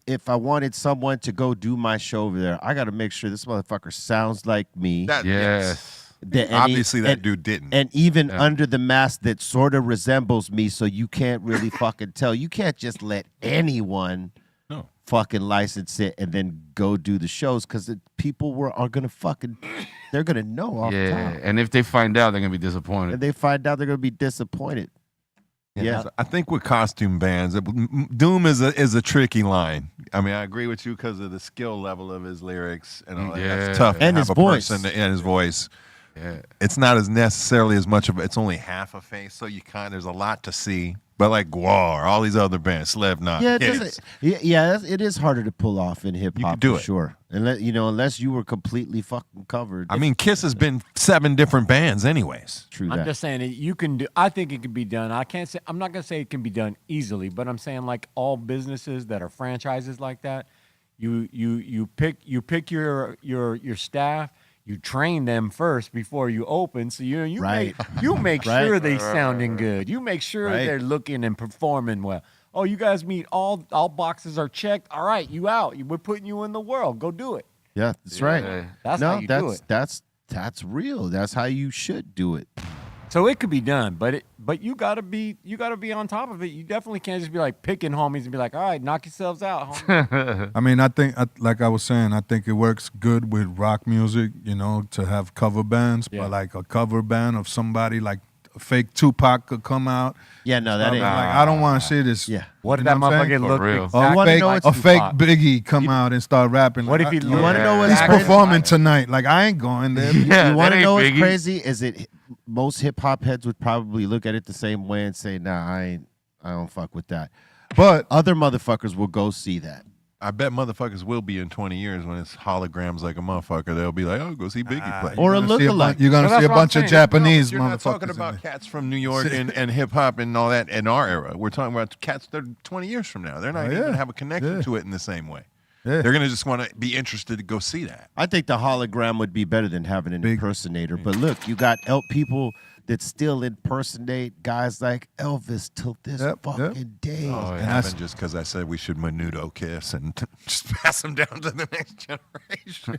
If I wanted someone to go do my show over there, I got to make sure this motherfucker sounds like me. Yes. Obviously, that dude didn't. And even under the mask that sort of resembles me, so you can't really fucking tell. You can't just let anyone fucking license it and then go do the shows because people are gonna fucking, they're gonna know off Yeah. top. And if they find out, they're gonna be disappointed. And they find out they're gonna be disappointed. Yeah. I think with costume bands, Doom is a tricky line. I mean, I agree with you because of the skill level of his lyrics and all that. Yeah. That's tough. to And have his a voice. person and his voice. Yeah. It's not as necessarily as much of it's only half a face, so there's a lot to see. But like Gwar, all these other bands, Slipknot, Yeah, it Kiss, doesn't. It is harder to pull off in hip hop. could do for it. sure. Unless you were completely fucking covered. I mean, Kiss has been 7 different bands, anyways. True I'm that. just saying that you can do. I think it can be done. I'm not gonna say it can be done easily, but I'm saying like all businesses that are franchises like that, you pick your staff. You train them first before you open, so you Right. make Right. sure they sounding good. You make sure Right. they're looking and performing well. Oh, you guys meet all boxes are checked. All right, you out. We're putting you in the world. Go do it. Yeah, that's right. That's no, how you do it. that's real. That's how you should do it. So it could be done, but you gotta be on top of it. You definitely can't just be like picking homies and be like, all right, knock yourselves out, homie. I mean, I think, like I was saying, I think it works good with rock music, to have cover bands. Yeah. But like a cover band of somebody like a fake Tupac could come out. Yeah, no, that I'm ain't. like, I don't want to see this. Yeah. What if You know that what I'm saying? motherfucker look real. exactly wanna know like what's A fake Tupac? Biggie come out and start rapping. What like, if he You want to know what's he's crazy? performing tonight? Like I ain't going there. Yeah, You want that to ain't know what's Biggie. crazy? Is it most hip hop heads would probably look at it the same way and say, "Nah, I don't fuck with that." But Other motherfuckers will go see that. I bet motherfuckers will be in 20 years when it's holograms like a motherfucker. They'll be like, oh, go see Biggie play. Or a you're gonna see lookalike. You're gonna Well, see a that's what I'm bunch of saying. Japanese You're motherfuckers. not talking in about there. cats from New York and hip hop and all that in our era. We're talking about cats that are 20 years from now. They're not Oh, even yeah. have a connection Yeah. to it in the same way. Yeah. They're gonna just want to be interested to go see that. I think the hologram would be better than having an Big- impersonator. But look, you got people that still impersonate guys like Elvis till this Yep, fucking day. Oh, it And happened just because I said we should menudo kiss and just pass them down to the next generation.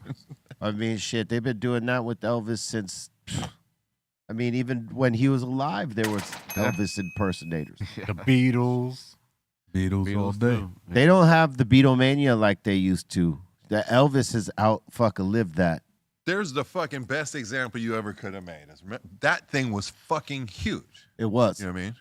I mean, shit, they've been doing that with Elvis since. I mean, even when he was alive, there was Elvis impersonators. The Beatles. Beatles all day. too. They don't have the Beatlemania like they used to. The Elvis has out fucking lived that. There's the fucking best example you ever could have made. That thing was fucking huge. It was. You know what I mean?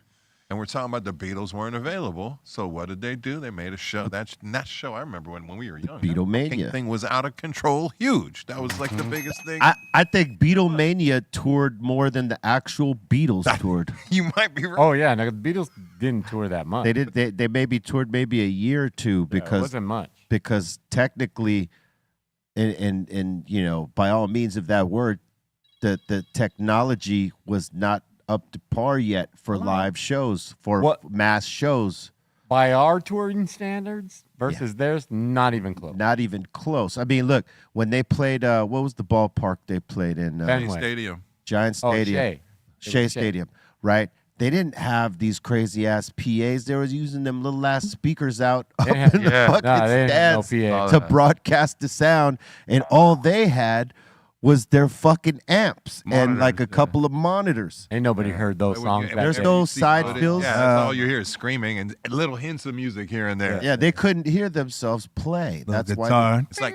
And we're talking about the Beatles weren't available. So what did they do? They made a show. That show, I remember when we were young. That Beatlemania. fucking thing was out of control. Huge. That was like the biggest thing. I think Beatlemania toured more than the actual Beatles toured. You might be right. Oh yeah, no, the Beatles didn't tour that much. They did. They maybe toured maybe a year or two Yeah, it because wasn't much. because technically, and you know, by all means of that word, the technology was not up to par yet for live shows, for What- mass shows. By our touring standards versus theirs, not even close. Not even close. I mean, look, when they played, what was the ballpark they played in? Fenway. Stadium. Giant Oh, Stadium. Shea. It Shea was Shea. Stadium, right? They didn't have these crazy ass PAs. They were using them little ass speakers out up They had- in the yeah. fucking Nah, they didn't have no stands PA. to broadcast the sound, and all they had was their fucking amps and like a Monitors, yeah. couple of monitors. Ain't nobody heard those songs back There's then. no You see side footage. fills. Yeah, that's all you hear is screaming and little hints of music here and there. Yeah, they couldn't hear themselves play. The That's why. guitar. It's like,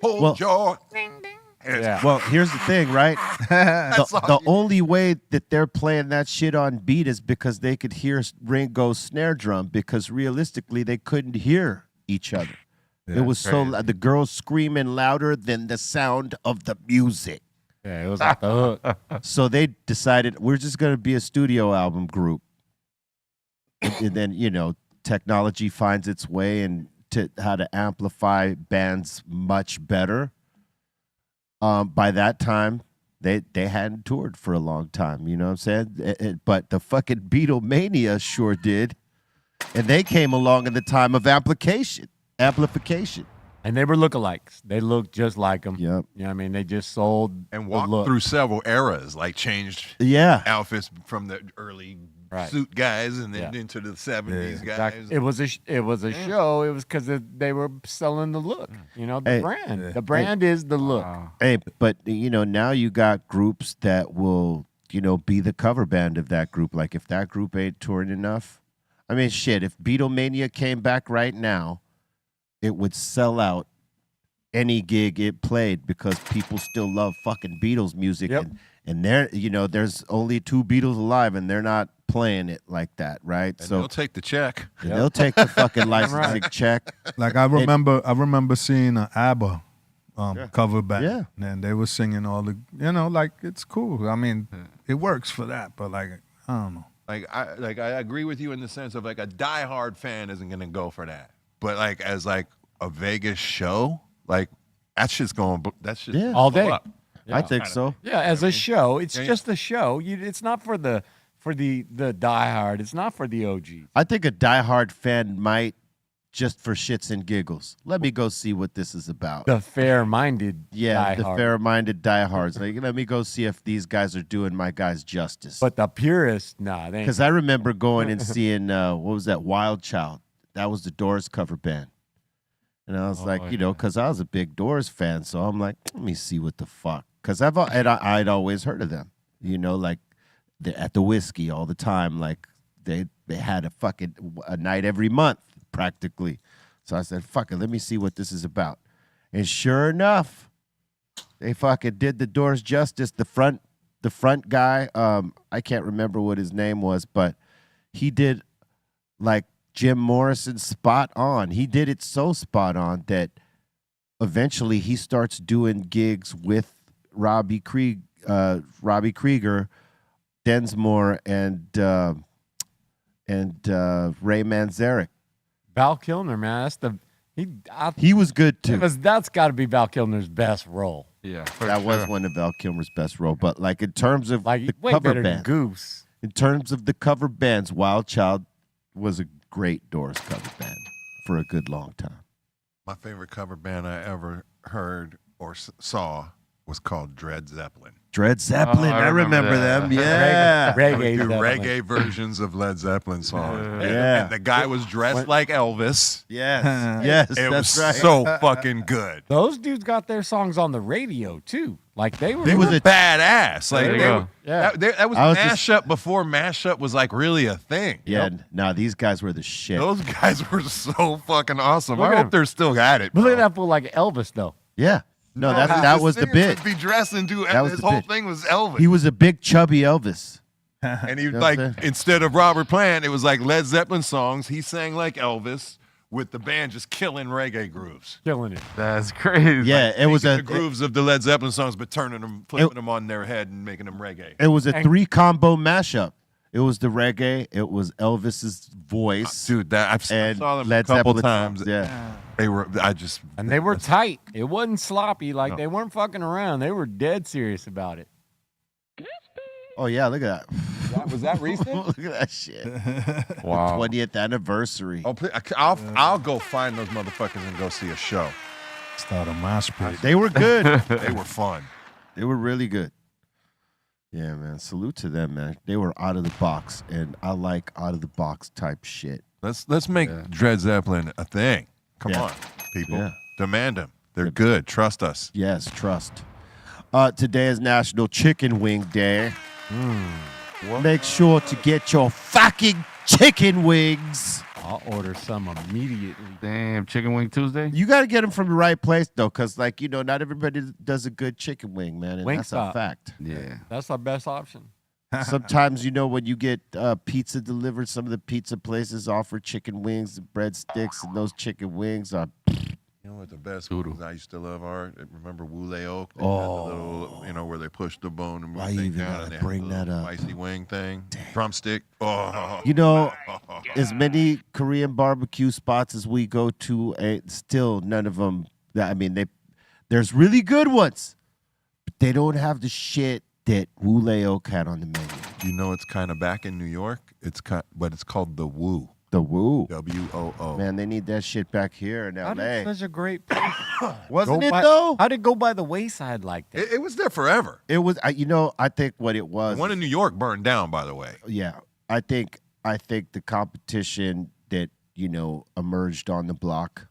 hold Well- your. And it's- Yeah. Well, here's the thing, right? The only way that they're playing that shit on beat is because they could hear Ringo's snare drum, because realistically they couldn't hear each other. It was so loud. The girls screaming louder than the sound of the music. Yeah, it was like the hook. So they decided we're just going to be a studio album group. And then, you know, technology finds its way and to how to amplify bands much better. By that time, they hadn't toured for a long time. You know what I'm saying? But the fucking Beatlemania sure did. And they came along in the time of amplification. And they were lookalikes. They looked just like them. Yep. You know what I mean? They just sold and the walked look. through several eras, like changed Yeah. outfits from the early Right. suit guys and then Yeah. into the 70s Exactly. guys. It was a show. It was because they were selling the look. You know, the Hey. brand. The brand is the look. Hey, but you know, now you got groups that will, you know, be the cover band of that group. Like if that group ain't touring enough, I mean, shit, if Beatlemania came back right now, it would sell out any gig it played because people still love fucking Beatles music. Yep. And they're, you know, there's only 2 Beatles alive and they're not playing it like that, right? And So they'll take the check. and they'll take the fucking licensing check. Like I remember seeing an ABBA cover band. Yeah. And they were singing all the, you know, like it's cool. I mean, it works for that, but like I don't know. I agree with you in the sense of like a diehard fan isn't gonna go for that. But like as like a Vegas show, like that shit's going. That shit Yeah. All day. up. I think so. Yeah, as a show, it's Yeah, just a show. It's not for the diehard. It's not for the OGs. I think a diehard fan might, just for shits and giggles, let me go see what this is about. The fair-minded Yeah, the diehard. fair-minded diehards. Like, let me go see if these guys are doing my guys justice. But the purists, nah, they ain't. Because I remember going and seeing, what was that, Wild Child. That was the Doors cover band. And I was like, you know, because I was a big Doors fan, so I'm like, let me see what the fuck. Because I'd always heard of them. You know, like, they're at the Whiskey all the time. Like, they had a night every month, practically. So I said, fuck it, let me see what this is about. And sure enough, they fucking did the Doors justice. The front guy, I can't remember what his name was, but he did like Jim Morrison spot on. He did it so spot on that eventually he starts doing gigs with Robbie Krieger, Densmore, and Ray Manzarek. Val Kilmer, man, He was good too. that's got to be Val Kilmer's best role. Yeah, That was one of Val Kilmer's best role. But like in terms of Like the way cover better than band, Goose. in terms of the cover bands, Wild Child was a great Doors cover band for a good long time. My favorite cover band I ever heard or saw was called Dred Zeppelin. Dred Zeppelin, I I remember remember them. that. Yeah. Reggae. Do Zeppelin. reggae versions of Led Zeppelin songs. Yeah. And the guy was dressed like Elvis. Yes. Yes, It that's was right. so fucking good. Those dudes got their songs on the radio too. Like they were. They was badass. Like There you they go. were, Yeah. that was mashup before mashup was like really a thing. Yeah, no, these guys were the shit. Those guys were so fucking awesome. Look I at hope him. they're still at it. But look at bro. that fool like Elvis though. Yeah. No, that was the singer bit. would be dressing to That was his the whole bit. thing was Elvis. He was a big chubby Elvis. And he You know like what I'm saying? instead of Robert Plant, it was like Led Zeppelin songs. He sang like Elvis with the band just killing reggae grooves. Killing it. That's crazy. Yeah, it was The grooves of the Led Zeppelin songs, but turning them, flipping them on their head and making them reggae. It was a 3-combo mashup. It was the reggae. It was Elvis's voice. Dude, that I and saw them Led a couple Zeppelin times. songs, yeah. They were. I just And they were tight. It wasn't sloppy. Like No. they weren't fucking around. They were dead serious about it. Oh yeah, look at that. Was that recent? Look at that shit. Wow. 20th anniversary. Oh, please, I'll go find those motherfuckers and go see a show. Start a mosh pit. They were good. They were fun. They were really good. Yeah, man. Salute to them, man. They were out of the box, and I like out of the box type shit. Let's make Dred Zeppelin a thing. Come Yeah. on, people. Yeah. Demand them. They're good. Trust us. Yes, trust. Today is National Chicken Wing Day. Make sure to get your fucking chicken wings. I'll order some immediately. Damn, Chicken Wing Tuesday? You got to get them from the right place, though, because, like, you know, not everybody does a good chicken wing, man, and that's Wingstop. a fact. Yeah. That's our best option. Sometimes, you know, when you get pizza delivered, some of the pizza places offer chicken wings and breadsticks, and those chicken wings are... You know what the best Doodle. ones I used to love are? Remember Wule Oak? They had Oh. the little, you know, where they push the bone and move Why you thing even down, gotta and they bring have the that little up? spicy wing thing, drumstick. Oh, You know, as many Korean barbecue spots as we go to, still none of them. I mean, there's really good ones, but they don't have the shit that Wule Oak had on the menu. you know, it's kind of back in New York. But it's called the Woo. The Woo, WOO. man, they need that shit back here in How did L.A. such a great place Wasn't go it by- though? How'd it go by the wayside like that? It was there forever. It was. You know, I think what it was. The one in New York burned down, by the way. Yeah, I think the competition that emerged on the block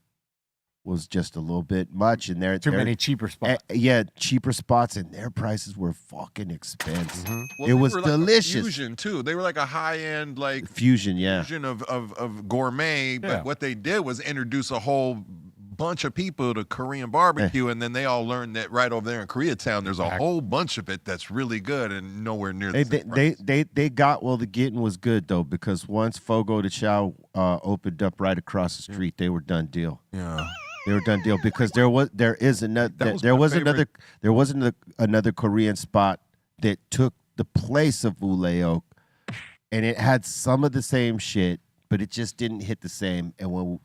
was just a little bit much, and Too many cheaper spots. yeah, cheaper spots, and their prices were fucking expensive. Well, It they was were like a delicious. fusion too. They were like a high end Fusion, yeah. fusion of gourmet. But Yeah. what they did was introduce a whole bunch of people to Korean barbecue, and then they all learned that right over there in Koreatown, there's a whole bunch of it that's really good and nowhere near the same price. They got the getting was good though, because once Fogo de Chao opened up right across the street, they were done deal. Yeah. They were done deal because there was another Korean spot that took the place of Wule Oak, and it had some of the same shit, but it just didn't hit the same. And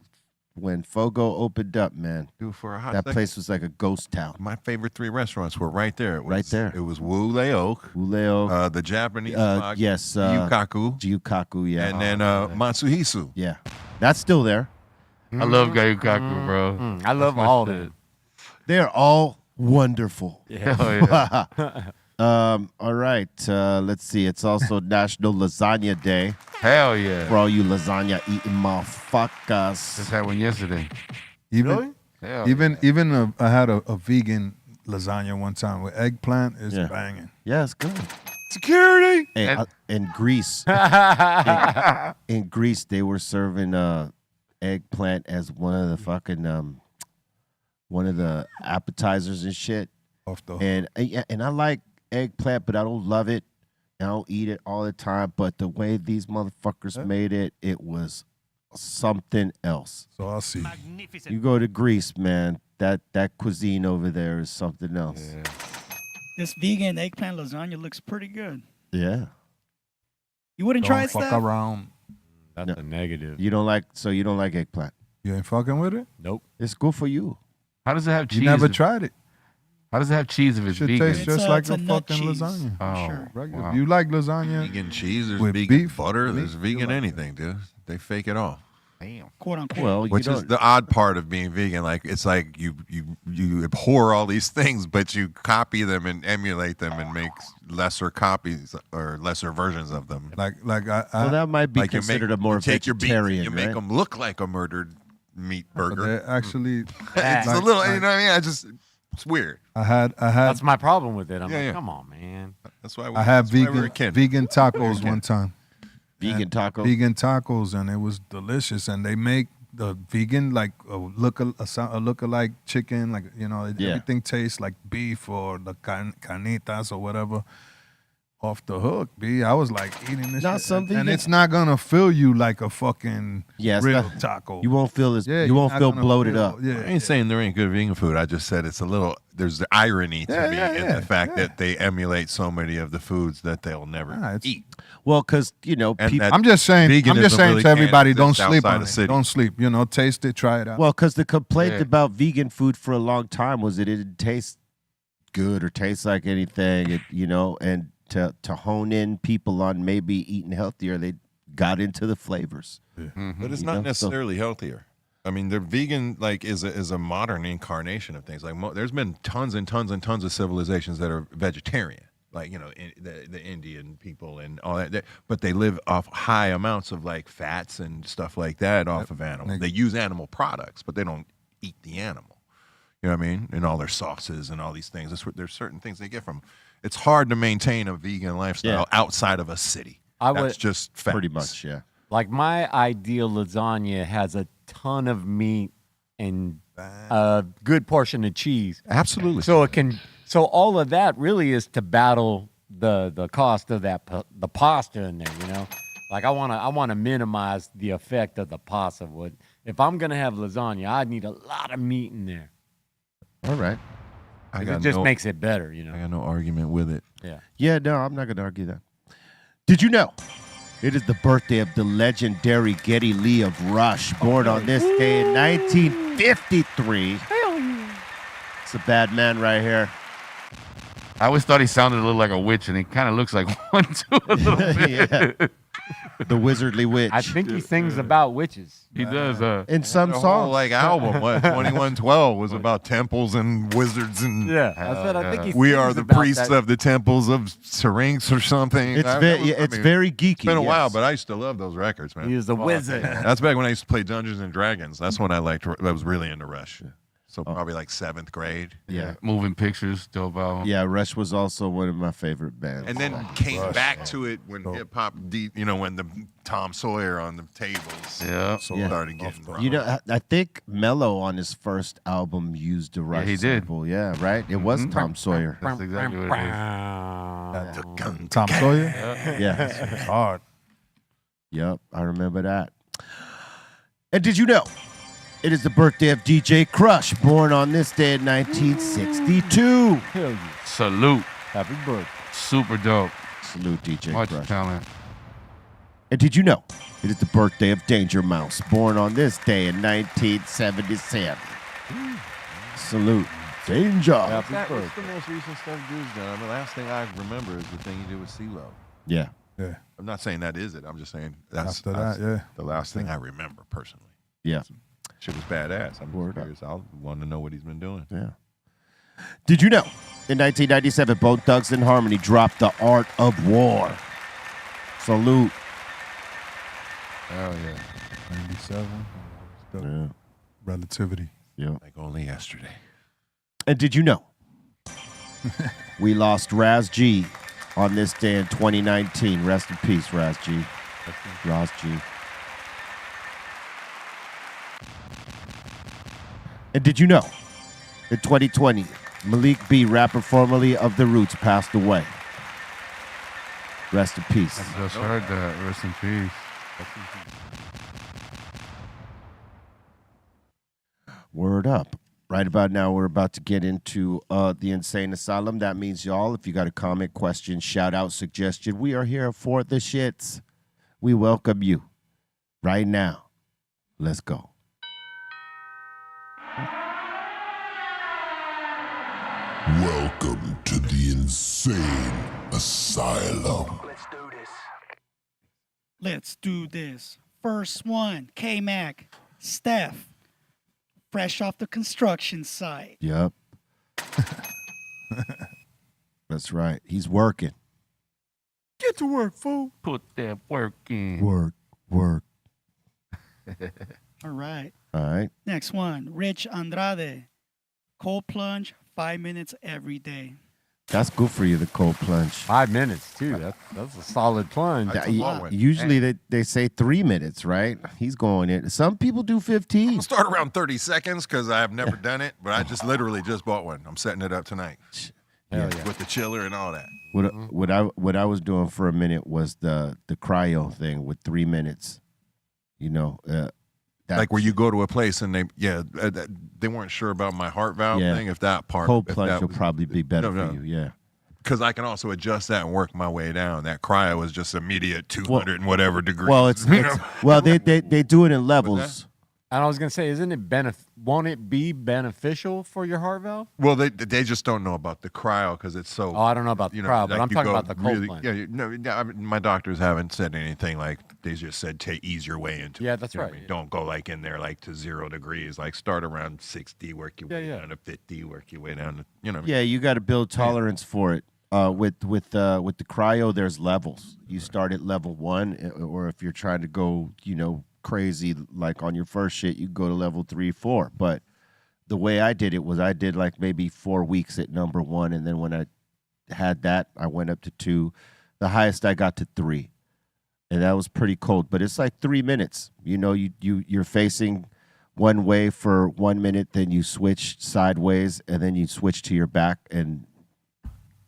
when Fogo opened up, man, Dude, for a hot that second, place was like a ghost town. my favorite 3 restaurants were right there. It was, Right there. It was Wule Oak, Wule Oak, the Japanese spot, yes, Yukaku, Gyukaku, yeah, and then Matsuhisu. yeah, that's still there. I love Gayukaku, bro. I love my all shit. that. They're all wonderful. Hell yeah. All right. Let's see. It's also National Lasagna Day Hell yeah. for all you lasagna eating motherfuckers. Just had one yesterday. Even Hell even I had a vegan lasagna one time with eggplant. It's Yeah. banging. Yeah, it's good. Security. Hey, in Greece, in Greece, they were serving eggplant as one of the fucking one of the appetizers and shit. Off the And I like eggplant, but I don't love it. I don't eat it all the time. But the way these motherfuckers made it, it was something else. so I'll see. You go to Greece, man. That cuisine over there is something else. This vegan eggplant lasagna looks pretty good. Yeah. You wouldn't try Don't it, fuck Steph? around. That's No. a negative. You don't like eggplant. You ain't fucking with it. Nope. It's good for you. How does it have cheese? You never if- tried it. How does it have cheese if it's Should vegan? taste just like it's a nut fucking cheese, lasagna. for Oh. sure. Regular. Wow. You like lasagna? Vegan cheese, there's With vegan beef, butter, there's meat, vegan you like anything, dude. They fake it all. Damn. Quote unquote. Well, Which you is don't. the odd part of being vegan. Like it's like you abhor all these things, but you copy them and emulate them and make lesser copies or lesser versions of them. Like well, that might be Like you considered a more you take your beef and vegetarian, you make right? them look like a murdered meat burger. They actually, It's a like- little, you like- know what I mean? It's weird. That's my problem with it. I'm Yeah, like, yeah. come on, man. That's why I had that's why we were vegan a kid. vegan tacos one time. Vegan taco. Vegan tacos, and it was delicious. And they make the vegan like a look-alike chicken, like everything tastes like beef or the carnitas or whatever. Off the hook, B. I was like eating this Not shit, some and vegan- it's not gonna fill you like a fucking it's real not- taco. You won't feel as Yeah, you you're won't not feel gonna bloated feel- up. Yeah, I ain't saying there ain't good vegan food. I just said it's a little. There's the irony to me in the fact that they emulate so many of the foods that they'll never eat. Well, because And people. that I'm just saying veganism really to everybody, can't don't exist sleep outside on the it. city. Don't sleep. Taste it, try it out. Well, because the complaint Yeah. about vegan food for a long time was that it didn't taste good or taste like anything. And to hone in people on maybe eating healthier, they got into the flavors. But it's You not know, so- necessarily healthier. I mean, the vegan is a modern incarnation of things. Like there's been tons and tons and tons of civilizations that are vegetarian, like the Indian people and all that. But they live off high amounts of like fats and stuff like that off of animals. They use animal products, but they don't eat the animal. You know what I mean? And all their sauces and all these things. There's certain things they get from. It's hard to maintain a vegan lifestyle outside of a city. That's just facts. Pretty much, yeah. Like my ideal lasagna has a ton of meat and a good portion of cheese. Absolutely. So all of that really is to battle the cost of the pasta in there. Like I want to minimize the effect of the pasta. If I'm gonna have lasagna, I need a lot of meat in there. All right. It just makes it better, I got no argument with it. Yeah. Yeah, no, I'm not going to argue that. Did you know it is the birthday of the legendary Geddy Lee of Rush, born on this day in 1953. It's a bad man right here. I always thought he sounded a little like a witch, and he kind of looks like one too a little bit. Yeah. The Wizardly Witch. I think he sings about witches. He does. In some The songs. whole album, what 2112 was about temples and wizards and Yeah, I said I think he we sings are the about priests that. of the temples of Syrinx or something. It's very geeky. It's been a while, yes. but I used to love those records, man. He was a wizard. That's back when I used to play Dungeons and Dragons. That's when I was really into Rush. So probably like 7th grade. Yeah. Moving pictures, dope album. Yeah, Rush was also one of my favorite bands. And then came back to it when hip hop, when the Tom Sawyer on the tables Yeah. started getting rough. I think Mello on his first album used a Rush he did. sample. Yeah, right? It was Tom Sawyer. That's exactly what it is. Tom Sawyer. Yeah. It's hard. Yep, I remember that. And did you know it is the birthday of DJ Crush, born on this day in 1962. Hell yeah. Salute. Happy birthday. Super dope. Salute, DJ Much Crush. talent. And did you know it is the birthday of Danger Mouse, born on this day in 1977. Salute, Danger. Happy What's birthday. the most recent stuff Drew's done? I mean, the last thing I remember is the thing he did with CeeLo. Yeah. Yeah. I'm not saying that is it. I'm just saying that's After that, yeah. the last thing I remember personally. Yeah. Shit was badass. I'm Word up. curious. I want to know what he's been doing. Yeah. Did you know in 1997, Bone Thugs and Harmony dropped The Art of War? Salute. Hell yeah. 97. Yeah. Relativity. Yeah. Like only yesterday. And did you know we lost Raz G on this day in 2019? Rest in peace, Raz G. Raz G. And did you know in 2020, Malik B, rapper formerly of The Roots, passed away? Rest in peace. I just heard that. Rest in peace. Word up. Right about now, we're about to get into the Insane Asylum. That means, y'all, if you got a comment, question, shout out, suggestion, we are here for the shits. We welcome you right now. Let's go. Welcome to the Insane Asylum. Let's do this. First one, K-Mac, Steph, fresh off the construction site. Yep. That's right. He's working. Get to work, fool. Put that work in. Work. All right. All right. Next one, Rich Andrade, cold plunge, 5 minutes every day. That's good for you, the cold plunge. 5 minutes too. That's a solid plunge. That's a long one. Usually they say 3 minutes, right? He's going in. Some people do 15. I'll start around 30 seconds because I've never done it, but I just literally just bought one. I'm setting it up tonight. With the chiller and all that. What I was doing for a minute was the cryo thing with 3 minutes. You know, like where you go to a place and they weren't sure about my heart valve thing. If that part cold plunge will probably be better for you. Yeah, because I can also adjust that and work my way down. That cryo was just immediate 200 and whatever degrees. Well, they do it in levels. And I was gonna say, won't it be beneficial for your heart valve? Well, they just don't know about the cryo because it's so. Oh, I don't know about the cryo, but I'm talking about the cold plunge. Yeah, I mean, my doctors haven't said anything. Like they just said, ease your way into. Yeah, it. that's You know right. what I mean? Don't go like in there like to 0 degrees. Like start around 60, work your way down to 50, work your way down to Yeah, you got to build tolerance for it. With the cryo, there's levels. You start at level 1, or if you're trying to go, crazy like on your first shit, you go to level 3, 4. But the way I did it was I did like maybe 4 weeks at number 1, and then when I had that, I went up to 2. The highest I got to 3, and that was pretty cold. But it's like 3 minutes. You're facing one way for 1 minute, then you switch sideways, and then you switch to your back, and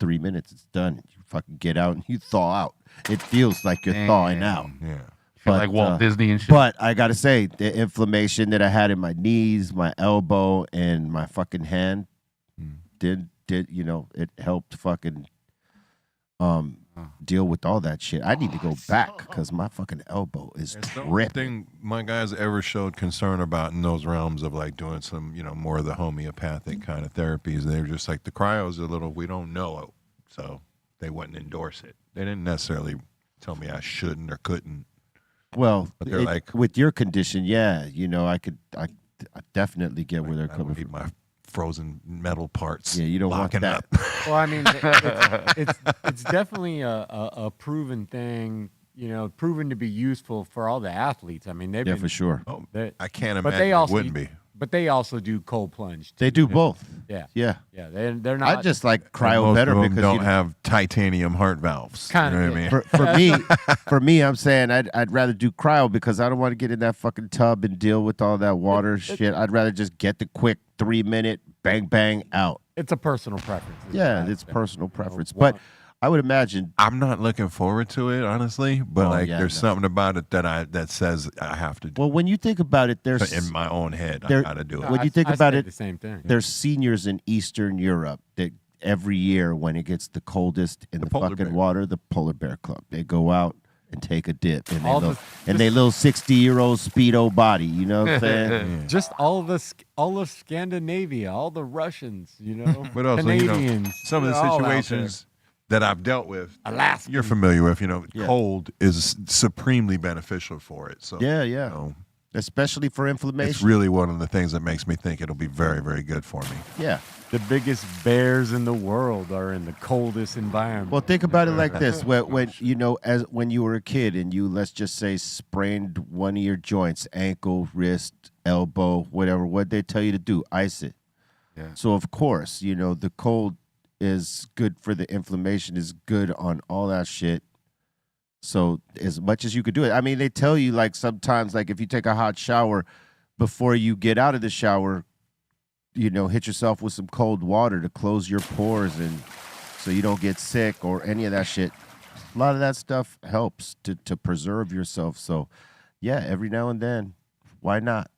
3 minutes, it's done. You fucking get out and you thaw out. It feels like you're thawing out. Yeah. But, like Walt Disney and shit. But I gotta say, the inflammation that I had in my knees, my elbow, and my fucking hand did it helped fucking deal with all that shit. I need to go back because my fucking elbow is ripping. Thing my guys ever showed concern about in those realms of like doing some more of the homeopathic kind of therapies, they were just like the cryo's a little, we don't know, so they wouldn't endorse it. They didn't necessarily tell me I shouldn't or couldn't. Well, but they're like, with your condition, I definitely get where they're coming from. My frozen metal parts. Yeah, you don't want that. Up. Well, I mean, it's definitely a proven thing. Proven to be useful for all the athletes. I mean, they've been, for sure. Oh, I can't but imagine it wouldn't be. But they also do cold plunge. Too. They do both. Yeah. Yeah. They're not. I just like cryo most better of them because don't have titanium heart valves. Kind of. You know what I mean? For me, I'm saying I'd rather do cryo because I don't want to get in that fucking tub and deal with all that water shit. I'd rather just get the quick 3 minute bang bang out. It's a personal preference. Yeah, it's personal preference. But I would imagine I'm not looking forward to it, honestly. But there's something about it that says I have to do. Well, when you think about it, there's in my own head, I gotta do it. When you think about it, the same thing. There's seniors in Eastern Europe that every year when it gets the coldest in the fucking water, the Polar Bear Club, they go out and take a dip in their little 60-year-old Speedo body. You know what I'm saying? Just all of Scandinavia, all the Russians, But also, Canadians. Some of the situations that I've dealt with, Alaska, you're familiar with. Cold is supremely beneficial for it. So especially for inflammation. It's really one of the things that makes me think it'll be very, very good for me. Yeah. The biggest bears in the world are in the coldest environment. Well, think about it like this: when you were a kid and you, let's just say, sprained one of your joints, ankle, wrist, elbow, whatever, what they tell you to do? Ice it. Yeah. So of course, the cold is good for the inflammation, is good on all that shit. So as much as you could do it. I mean, they tell you like sometimes, like if you take a hot shower, before you get out of the shower, hit yourself with some cold water to close your pores and so you don't get sick or any of that shit. A lot of that stuff helps to preserve yourself. So yeah, every now and then, why not?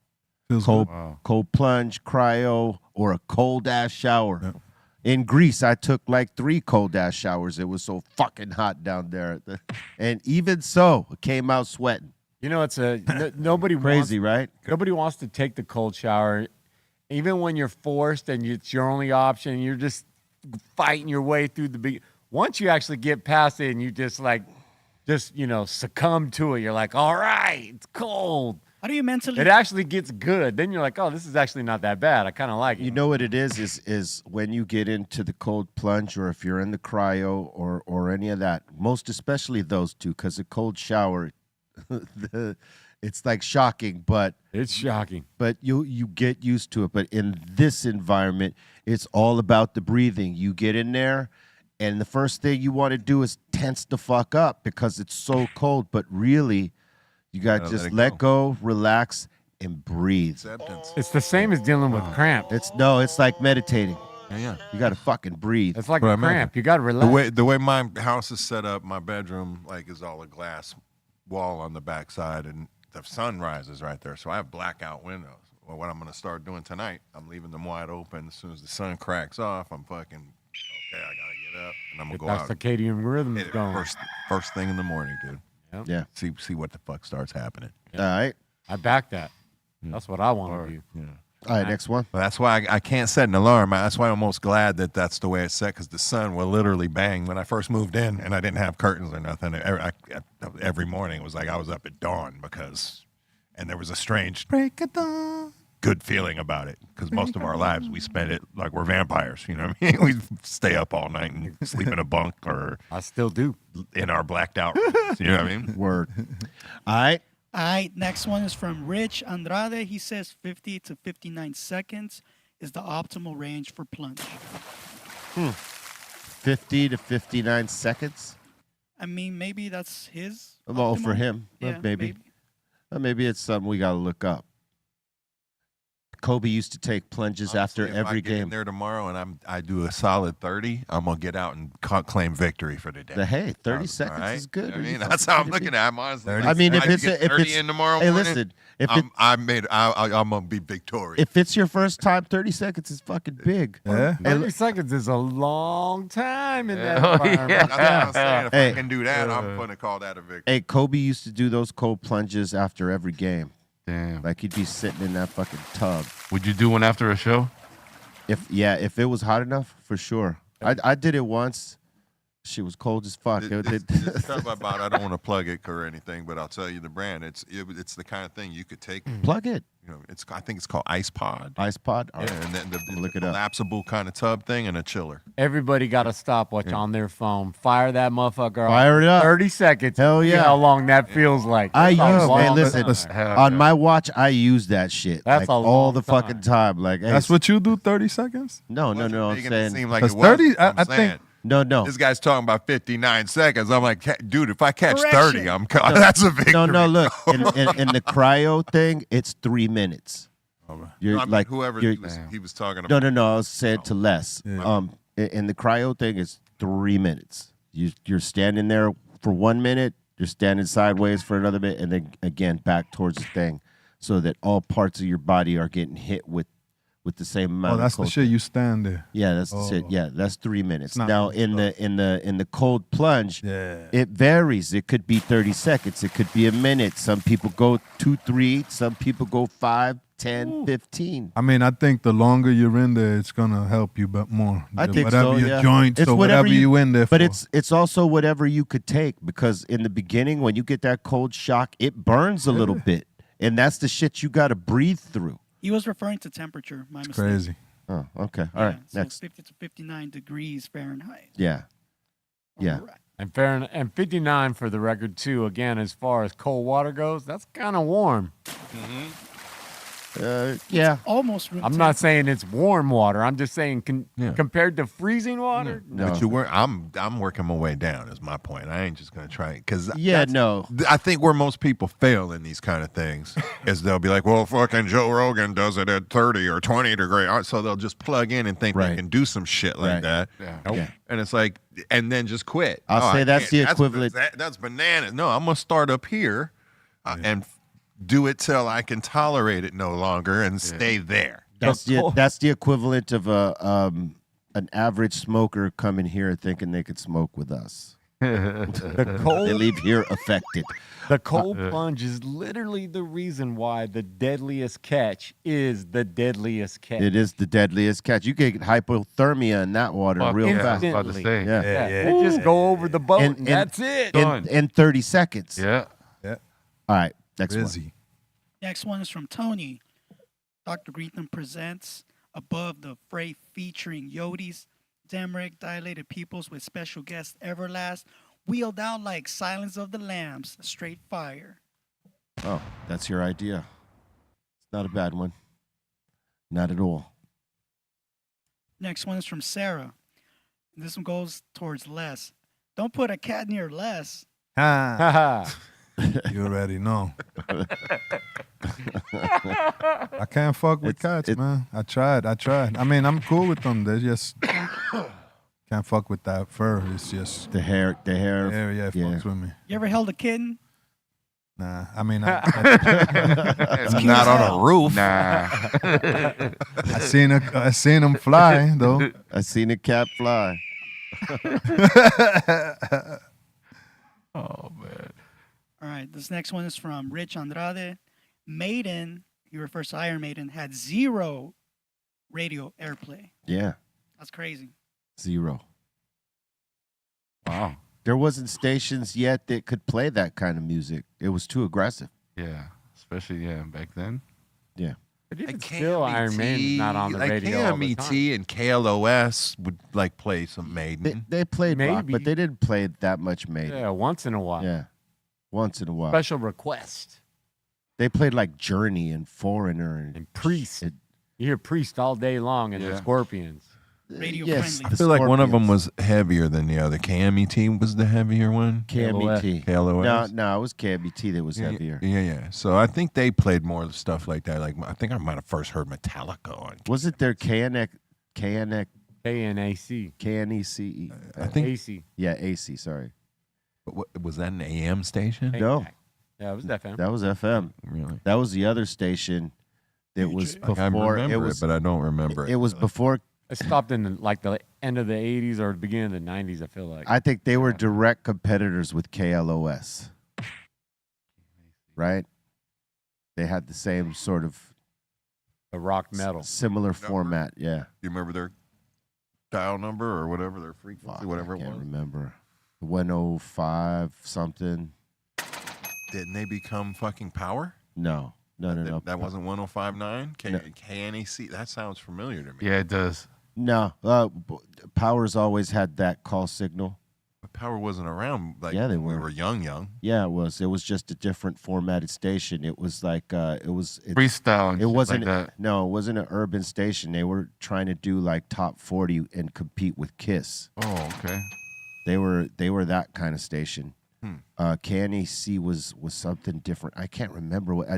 Feels Cold plunge, cryo, or a cold ass shower. Yeah. In Greece, I took like 3 cold-ass showers. It was so fucking hot down there. And even so, it came out sweating. It's nobody crazy, right? Nobody wants to take the cold shower. Even when you're forced and it's your only option, you're just fighting your way through once you actually get past it and you just succumb to it, you're like, all right, it's cold. How do you mentally? It actually gets good. Then you're like, oh, this is actually not that bad. I kind of like it. You know what it is when you get into the cold plunge or if you're in the cryo or any of that, most especially those two, because the cold shower, It's like shocking, but It's shocking. but you get used to it. But in this environment, it's all about the breathing. You get in there, and the first thing you want to do is tense the fuck up because it's so cold. But really, you got to Gotta just let it let go, relax, and breathe. Acceptance. It's the same as dealing with cramp. It's like meditating. Yeah. You got to fucking breathe. It's like What I a meant. cramp. You got to relax. The way my house is set up, my bedroom like is all a glass wall on the backside, and the sun rises right there. So I have blackout windows. Well, what I'm going to start doing tonight, I'm leaving them wide open. As soon as the sun cracks off, I'm fucking okay. I got to get up, and I'm gonna Get go that out. circadian rhythm Hit it going. first thing in the morning, dude. Yep. Yeah. See what the fuck starts happening. All right. I back that. That's what I want to do. Yeah. All right. Next one. Well, that's why I can't set an alarm. That's why I'm almost glad that that's the way it's set, because the sun will literally bang. When I first moved in and I didn't have curtains or nothing, every morning it was like I was up at dawn and there was a strange break of dawn good feeling about it, because most of our lives we spend it like we're vampires. You know what I mean? We stay up all night and sleep in a bunk or I still do. in our blacked out rooms. You know what I mean? Word. All right. All right, next one is from Rich Andrade. He says 50 to 59 seconds is the optimal range for plunge. 50 to 59 seconds. I mean, maybe that's his. Oh, for optimal? him. Yeah, Maybe. Maybe it's something we got to look up. Kobe used to take plunges after Honestly, if I every get in game. there tomorrow and I do a solid 30, I'm gonna get out and claim victory for the day. Hey, 30 All seconds right? is good. I Are you mean, that's how I'm fucking looking kidding at it. I'm honestly. 30 I mean, if I it's get if 30 it's in tomorrow hey, morning, listen, if I'm gonna be victorious. if it's your first time, 30 seconds is fucking big. Yeah. 30 seconds is a long time in that Oh, environment. yeah. That's what I'm saying. If Hey. I can do that, I'm gonna call that a victory. Hey, Kobe used to do those cold plunges after every game. Damn. Like he'd be sitting in that fucking tub. Would you do one after a show? If it was hot enough, for sure. I did it once. She was cold as fuck. This stuff about I don't want to plug it or anything, but I'll tell you the brand. It's the kind of thing you could take. Plug it. You know, I think it's called Ice Pod. Ice pod. All Yeah, right. and then the Look it up. collapsible kind of tub thing and a chiller. Everybody got a stopwatch on their phone. Fire that motherfucker Fire it up. 30 seconds. Hell See yeah. how long that feels like. I That's a use, long man, listen, time. Hell on yeah. my watch, I use that shit. That's like a all long the fucking time. Like, hey, That's what you do, 30 seconds? no, I'm Making it saying, seem like 'Cause it was. 30 I'm I saying. think- no. This guy's talking about 59 seconds. I'm like, dude, if I catch Correction. 30, that's a victory. No, look, in the cryo thing, it's 3 minutes. You're I mean, like, whoever you're- he was talking about. no, I was saying to less. In the cryo thing, it's 3 minutes. You're standing there for 1 minute, you're standing sideways for another minute, and then again back towards the thing, so that all parts of your body are getting hit with the same amount. Oh, of that's the cold shit. You stand there. Yeah, that's the shit. Oh. Yeah, that's 3 minutes. It's not Now long, in the cold plunge, Yeah. it varies. It could be 30 seconds. It could be a minute. Some people go 2, 3. Some people go 5, 10, 15. I mean, I think the longer you're in there, it's gonna help you but more. I think whatever so, your yeah. joints It's or whatever you in there But for. it's also whatever you could take, because in the beginning when you get that cold shock, it burns a little bit, and that's the shit you got to breathe through. He was referring to temperature. My mistake. crazy. Oh, okay. All right. So Next. 50 to 59 degrees Fahrenheit. Yeah. Yeah. All right. And 59 for the record, too. Again, as far as cold water goes, that's kind of warm. Yeah. Almost room I'm not saying it's warm water. I'm just saying Yeah. compared to freezing water, No. But I'm working my way down. Is my point. I ain't just gonna try it because Yeah, no. I think where most people fail in these kind of things is they'll be like, well, fucking Joe Rogan does it at 30 or 20 degree. So they'll just plug in and think Right. they can do some shit like Right. that. Yeah. And it's like, and then just quit. I'll say I that's can't. the equivalent- That's bananas. No, I'm going to start up here and do it till I can tolerate it no longer and stay there. That's the equivalent of an average smoker coming here thinking they could smoke with us. the cold They leave here affected. The cold plunge is literally the reason why the deadliest catch is the deadliest catch. It is the deadliest catch. You get hypothermia in that water Fuck real yeah, I fast. was about to say. Yeah. Yeah, they just go over the boat and that's it. In 30 seconds. Yeah. All right. Next one. Busy. Next one is from Tony. Dr. Greenthumb presents Above the Fray featuring Yodi's, Demrick, Dilated Peoples with special guest Everlast, wheeled out like Silence of the Lambs, straight fire. Oh, that's your idea. It's not a bad one. Not at all. Next one is from Sarah. This one goes towards Les. Don't put a cat near Les. Ha. Haha. You already know. I can't fuck with cats, man. I tried. I mean, I'm cool with them. They just can't fuck with that fur. It's just The hair. yeah, fucks with me. You ever held a kitten? Nah, I mean, It's Not on a roof. Nah. I seen them fly though. I seen a cat fly. Oh man. All right, this next one is from Rich Andrade. Maiden, he refers to Iron Maiden, had 0 radio airplay. Yeah, That's crazy. 0. Wow. There wasn't stations yet that could play that kind of music. It was too aggressive. Yeah. Especially back then. Yeah. But even still, Iron Maiden's not on the like radio all the KMET time. and KLOS would like play some Maiden. They played rock, Maybe. but they didn't play that much Maiden. Yeah, once in a while. Yeah. Once in a while. Special request. They played like Journey and Foreigner And Priest. It- You hear Priest all day long and the Yeah. Scorpions. Radio yes, friendly. I feel like one of them Scorpions. was heavier than the other. KMET was the heavier one. KMET. KLOS. No, it was KMET that was heavier. Yeah. So I think they played more stuff like that. Like I think I might have first heard Metallica on. Was it their KNEC, KNAC. KNECE? I think. AC. Yeah, AC, sorry. What, was that an AM station? No. Yeah, it was FM. That was FM. Really? That was the other station that was Like, I before. remember It was, but I don't remember it was before. It stopped in the end of the 80s or the beginning of the 90s, I feel like. I think they were direct competitors with KLOS. Right? They had the same sort of the rock metal. similar format. Yeah. You remember their dial number or whatever their frequency, Fuck, whatever I it can't was? remember. 105 something. Didn't they become fucking Power? No. That wasn't 105.9? No. KNEC. That sounds familiar to me. Yeah, it does. No. Power's always had that call signal. But Power wasn't around. Like, Yeah, they when we were. were young. Yeah, it was. It was just a different formatted station. It was like Freestyle and It shit wasn't. like that. No, it wasn't an urban station. They were trying to do like top 40 and compete with Kiss. Oh, okay. They were that kind of station. Hmm. KNEC was something different. I can't remember what.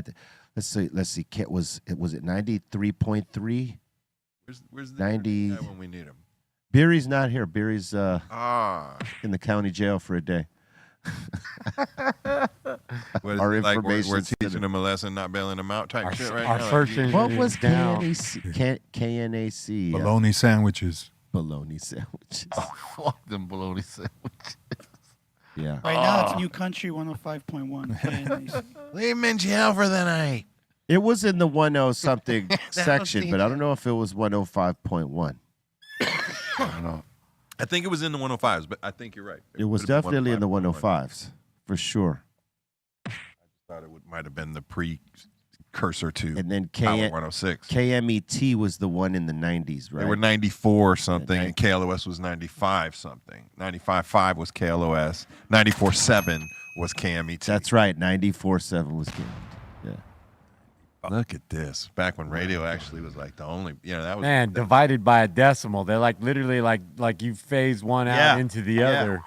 Let's see. Was it 93.3? Where's the 90 guy when we need him? Beery's not here. Beery's Ah. in the county jail for a day. What is Our it, like information we're center. teaching him a lesson, not bailing him out type shit right now. Like, search engine What is was down. KNAC? Bologna sandwiches. Bologna sandwiches. Fuck them bologna sandwiches. Yeah. Right now, it's New Country 105.1. KNAC. leave him in jail for the night. It was in the 10 something section, but I don't know if it was 105.1. I don't know. I think it was in the 105s, but I think you're right. It was could've been definitely in the 105.1. 105s, for sure. Thought it might have been the precursor to And then Power 106. KMET was the one in the 90s, right? They were 94 something, Yeah, and KLOS was 95 something. 95.5 was KLOS. 94.7 was KMET. That's right. 94.7 was KMET. Yeah. Look at this. Back when radio actually was like the only, that was. Man, divided by a decimal. They're like literally like you phase one Yeah. out into the Yeah. other.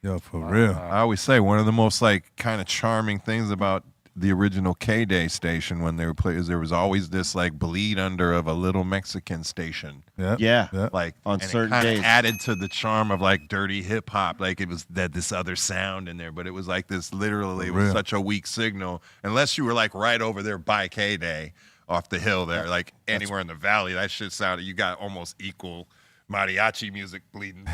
Yo, for real. I always say one of the most like kind of charming things about the original K-Day station when they were playing is there was always this like bleed under of a little Mexican station. Yeah. Yeah. Like On and certain it kinda days. added to the charm of like dirty hip hop. Like it was that this other sound in there, but it was like this literally it was real. such a weak signal unless you were like right over there by K-Day off the hill there, like anywhere in the valley. That shit sounded you got almost equal mariachi music bleeding.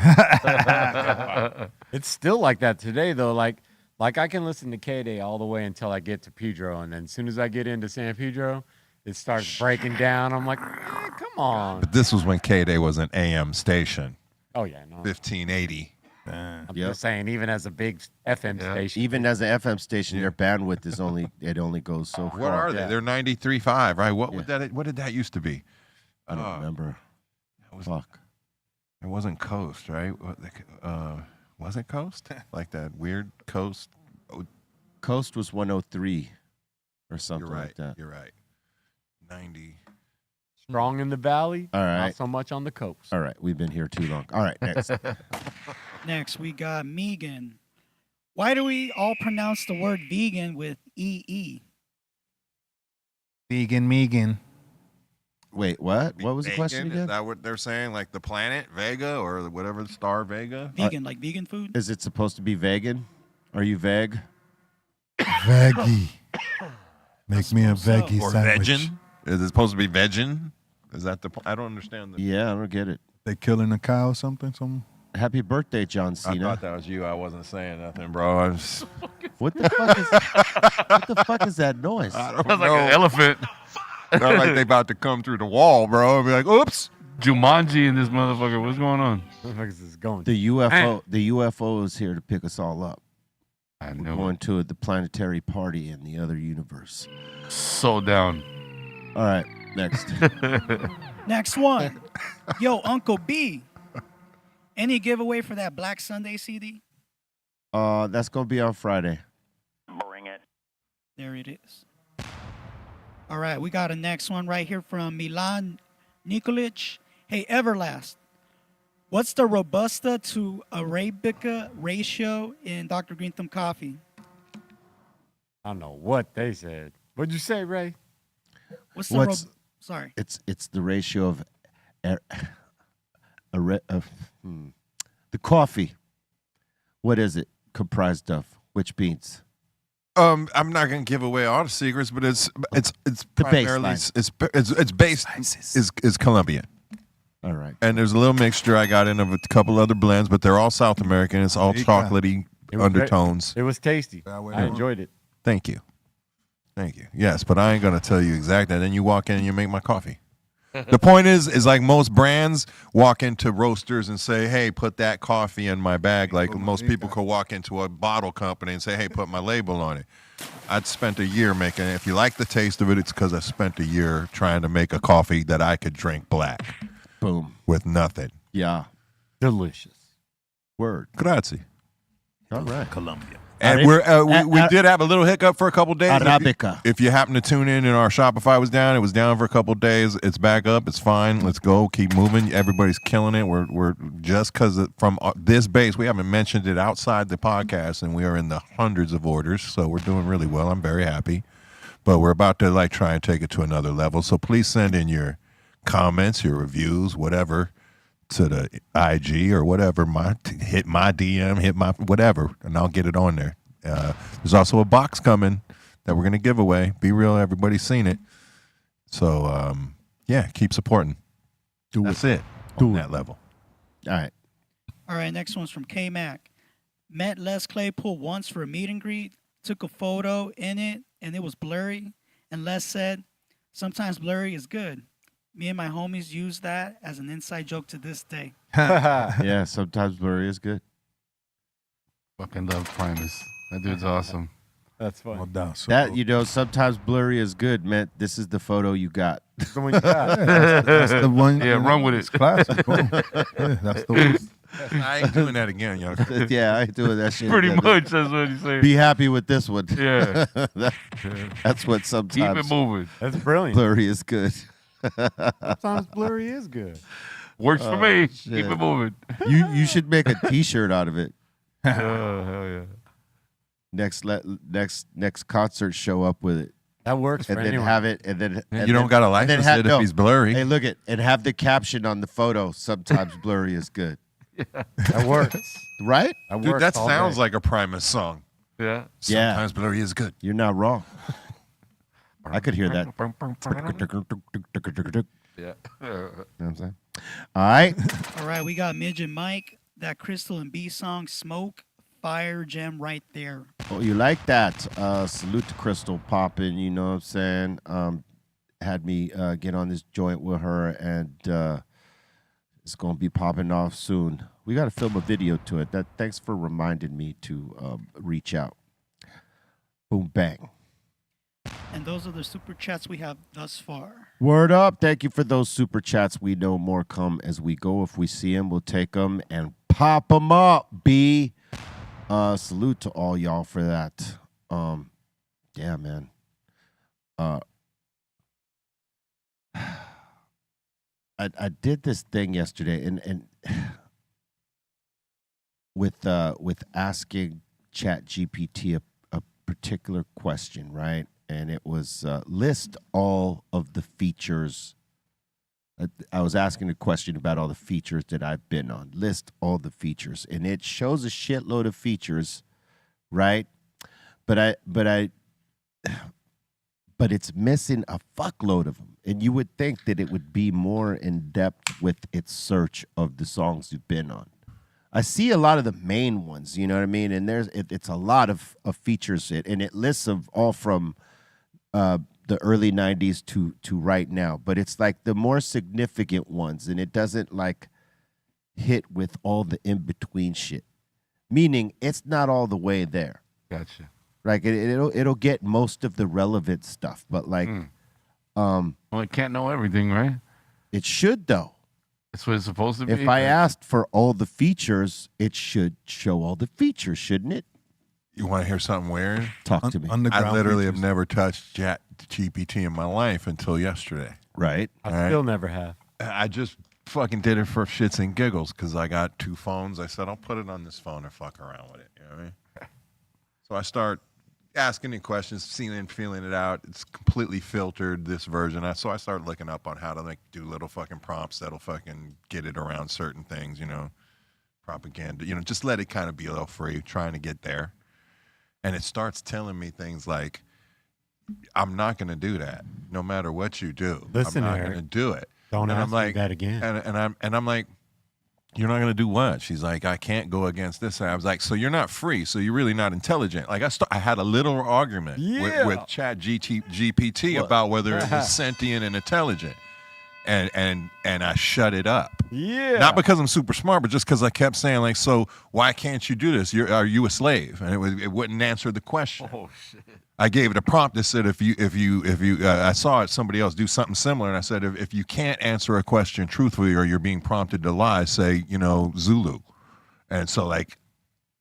It's still like that today though. Like I can listen to K-Day all the way until I get to Pedro, and then as soon as I get into San Pedro, it starts breaking down. I'm like, come on. But this was when K-Day was an AM station, Oh yeah, no. 1580. I'm Yep. just saying, even as a big FM station, Even as an FM station, their bandwidth is only goes so far. What are they? Yeah. They're 93.5, right? What would Yeah. that? What did that used to be? I don't remember. was- Fuck. It wasn't Coast, right? Was it Coast? Like that weird Coast? Coast was 103. or something You're right. like that. You're right. 90. Strong in the valley, All right. not so much on the coast. All right, we've been here too long. All right, next. Next, we got Megan. Why do we all pronounce the word vegan with EE? Vegan Megan. Wait, what? What was the question Vegan? again? Is that what they're saying? Like the planet Vega or whatever, star Vega? Vegan, like vegan food? Is it supposed to be vegan? Are you vague? Veggie. Make me a so. veggie Or sandwich. vegan? Is it supposed to be vegan? Is that the? I don't understand. Yeah, I don't get it. They killing a cow or something? Happy birthday, John I Cena. thought that was you. I wasn't saying nothing, bro. I was, What the fuck is what the fuck is that noise? I don't Sounds like know. an elephant. Sounds like they about to come through the wall, bro. And be like, oops. Jumanji in this motherfucker. What's going on? Where the fuck is this going? The UFO is here to pick us all up. I We're know. going to the planetary party in the other universe. So down. All right, next. Next one. Yo, Uncle B. Any giveaway for that Black Sunday CD? That's gonna be on Friday. There it is. All right, we got a next one right here from Milan Nikolic. Hey, Everlast. What's the Robusta to Arabica ratio in Dr. Greenthumb coffee? I don't know what they said. What'd you say, Ray? What's the sorry. It's the ratio of the coffee. What is it comprised of? Which beans? I'm not gonna give away all the secrets, but it's The primarily baseline. it's based is Colombian. All right. And there's a little mixture I got in of a couple other blends, but they're all South American. It's all chocolatey It was undertones. It was tasty. Yeah, I enjoyed it. Thank you. Thank you. Yes, but I ain't gonna tell you exactly. Then you walk in and you make my coffee. The point is like most brands walk into roasters and say, "Hey, put that coffee in my bag." Like most people could walk into a bottle company and say, "Hey, put my label on it." I'd spent a year making it. If you like the taste of it, it's because I spent a year trying to make a coffee that I could drink black Boom. with nothing. Yeah. Delicious. Word. Grazie. All right. Colombia. And we did have a little hiccup for a couple days. Arabica. If you happen to tune in and our Shopify was down, it was down for a couple days. It's back up. It's fine. Let's go. Keep moving. Everybody's killing it. We're just because from this base, we haven't mentioned it outside the podcast, and we are in the hundreds of orders. So we're doing really well. I'm very happy. But we're about to try and take it to another level. So please send in your comments, your reviews, whatever, to the IG or whatever. Hit my DM, hit my whatever, and I'll get it on there. There's also a box coming that we're going to give away. Be real, everybody's seen it. So, yeah, keep supporting. That's it. On that level. All right. All right, next one's from K-Mac. Met Les Claypool once for a meet and greet, took a photo in it, and it was blurry. And Les said, sometimes blurry is good. Me and my homies use that as an inside joke to this day. Yeah, sometimes blurry is good. Fucking love Primus. That dude's awesome. That's fun. No doubt. So, That, sometimes blurry is good, meant this is the photo you got. That's the one you got. that's the one. Yeah, run with it. It's classic. Boom. Yeah, that's the one. I ain't doing that again, y'all. Yeah, I ain't doing that shit. Pretty again. much, that's what he's saying. Be happy with this one. Yeah. That's what Keep sometimes it moving. That's brilliant. blurry is good. Sometimes blurry is good. Works for me. shit. Keep it moving. You should make a T-shirt out of it. Oh, hell yeah. Next concert, show up with it, That works for and then anyone. have it, and then and You don't got to license it if he's blurry. Hey, look it, and have the caption on the photo. Sometimes blurry is good, That works. right? That Dude, works that all sounds day. like a Primus song. Yeah. Yeah. Sometimes blurry is good. You're not wrong. I could hear that. Yeah. You know what I'm saying? All right. All right, we got Midge and Mike. That Crystal and B song, Smoke, Fire Gem right there. Oh, you like that? Salute to Crystal popping. You know what I'm saying? Had me get on this joint with her, and it's gonna be popping off soon. We got to film a video to it. Thanks for reminding me to reach out. Boom bang. And those are the super chats we have thus far. Word up. Thank you for those super chats. We know more come as we go. If we see them, we'll take them and pop them up, B. Salute to all y'all for that. Yeah, man. I did this thing yesterday, and with asking ChatGPT a particular question, right? And it was list all of the features. I was asking a question about all the features that I've been on. List all the features, and it shows a shitload of features, right? But it's missing a fuckload of them. And you would think that it would be more in depth with its search of the songs you've been on. I see a lot of the main ones, you know what I mean? And it's a lot of features, and it lists of all from the early 90s to right now. But it's like the more significant ones, and it doesn't like hit with all the in-between shit. Meaning it's not all the way there. Gotcha. Like it'll get most of the relevant stuff, but like well, it can't know everything, right? It should though. That's what it's supposed to be. If I asked for all the features, it should show all the features, shouldn't it? You want to hear something weird? Talk to me. I literally features. have never touched ChatGPT in my life until yesterday. Right. I still never have. I just fucking did it for shits and giggles because I got 2 phones. I said, I'll put it on this phone and fuck around with it. You know what I mean? So I start asking it questions, seeing and feeling it out. It's completely filtered, this version. So I start looking up on how to like do little fucking prompts that'll fucking get it around certain things, you know, propaganda, you know, just let it kind of be a little free, trying to get there. And it starts telling me things like, I'm not going to do that. No matter what you do, Listen, I'm not Eric, going to do it. Don't and ask I'm like, me that again. And I'm like, you're not going to do what? She's like, I can't go against this. And I was like, so you're not free. So you're really not intelligent. Like I had a little argument with ChatGPT about whether it was sentient and intelligent. And I shut it up. Yeah. Not because I'm super smart, but just because I kept saying like, so why can't you do this? Are you a slave? And it wouldn't answer the question. Oh shit. I gave it a prompt that said, if you, I saw somebody else do something similar, and I said, if you can't answer a question truthfully or you're being prompted to lie, say, you know, Zulu. And so like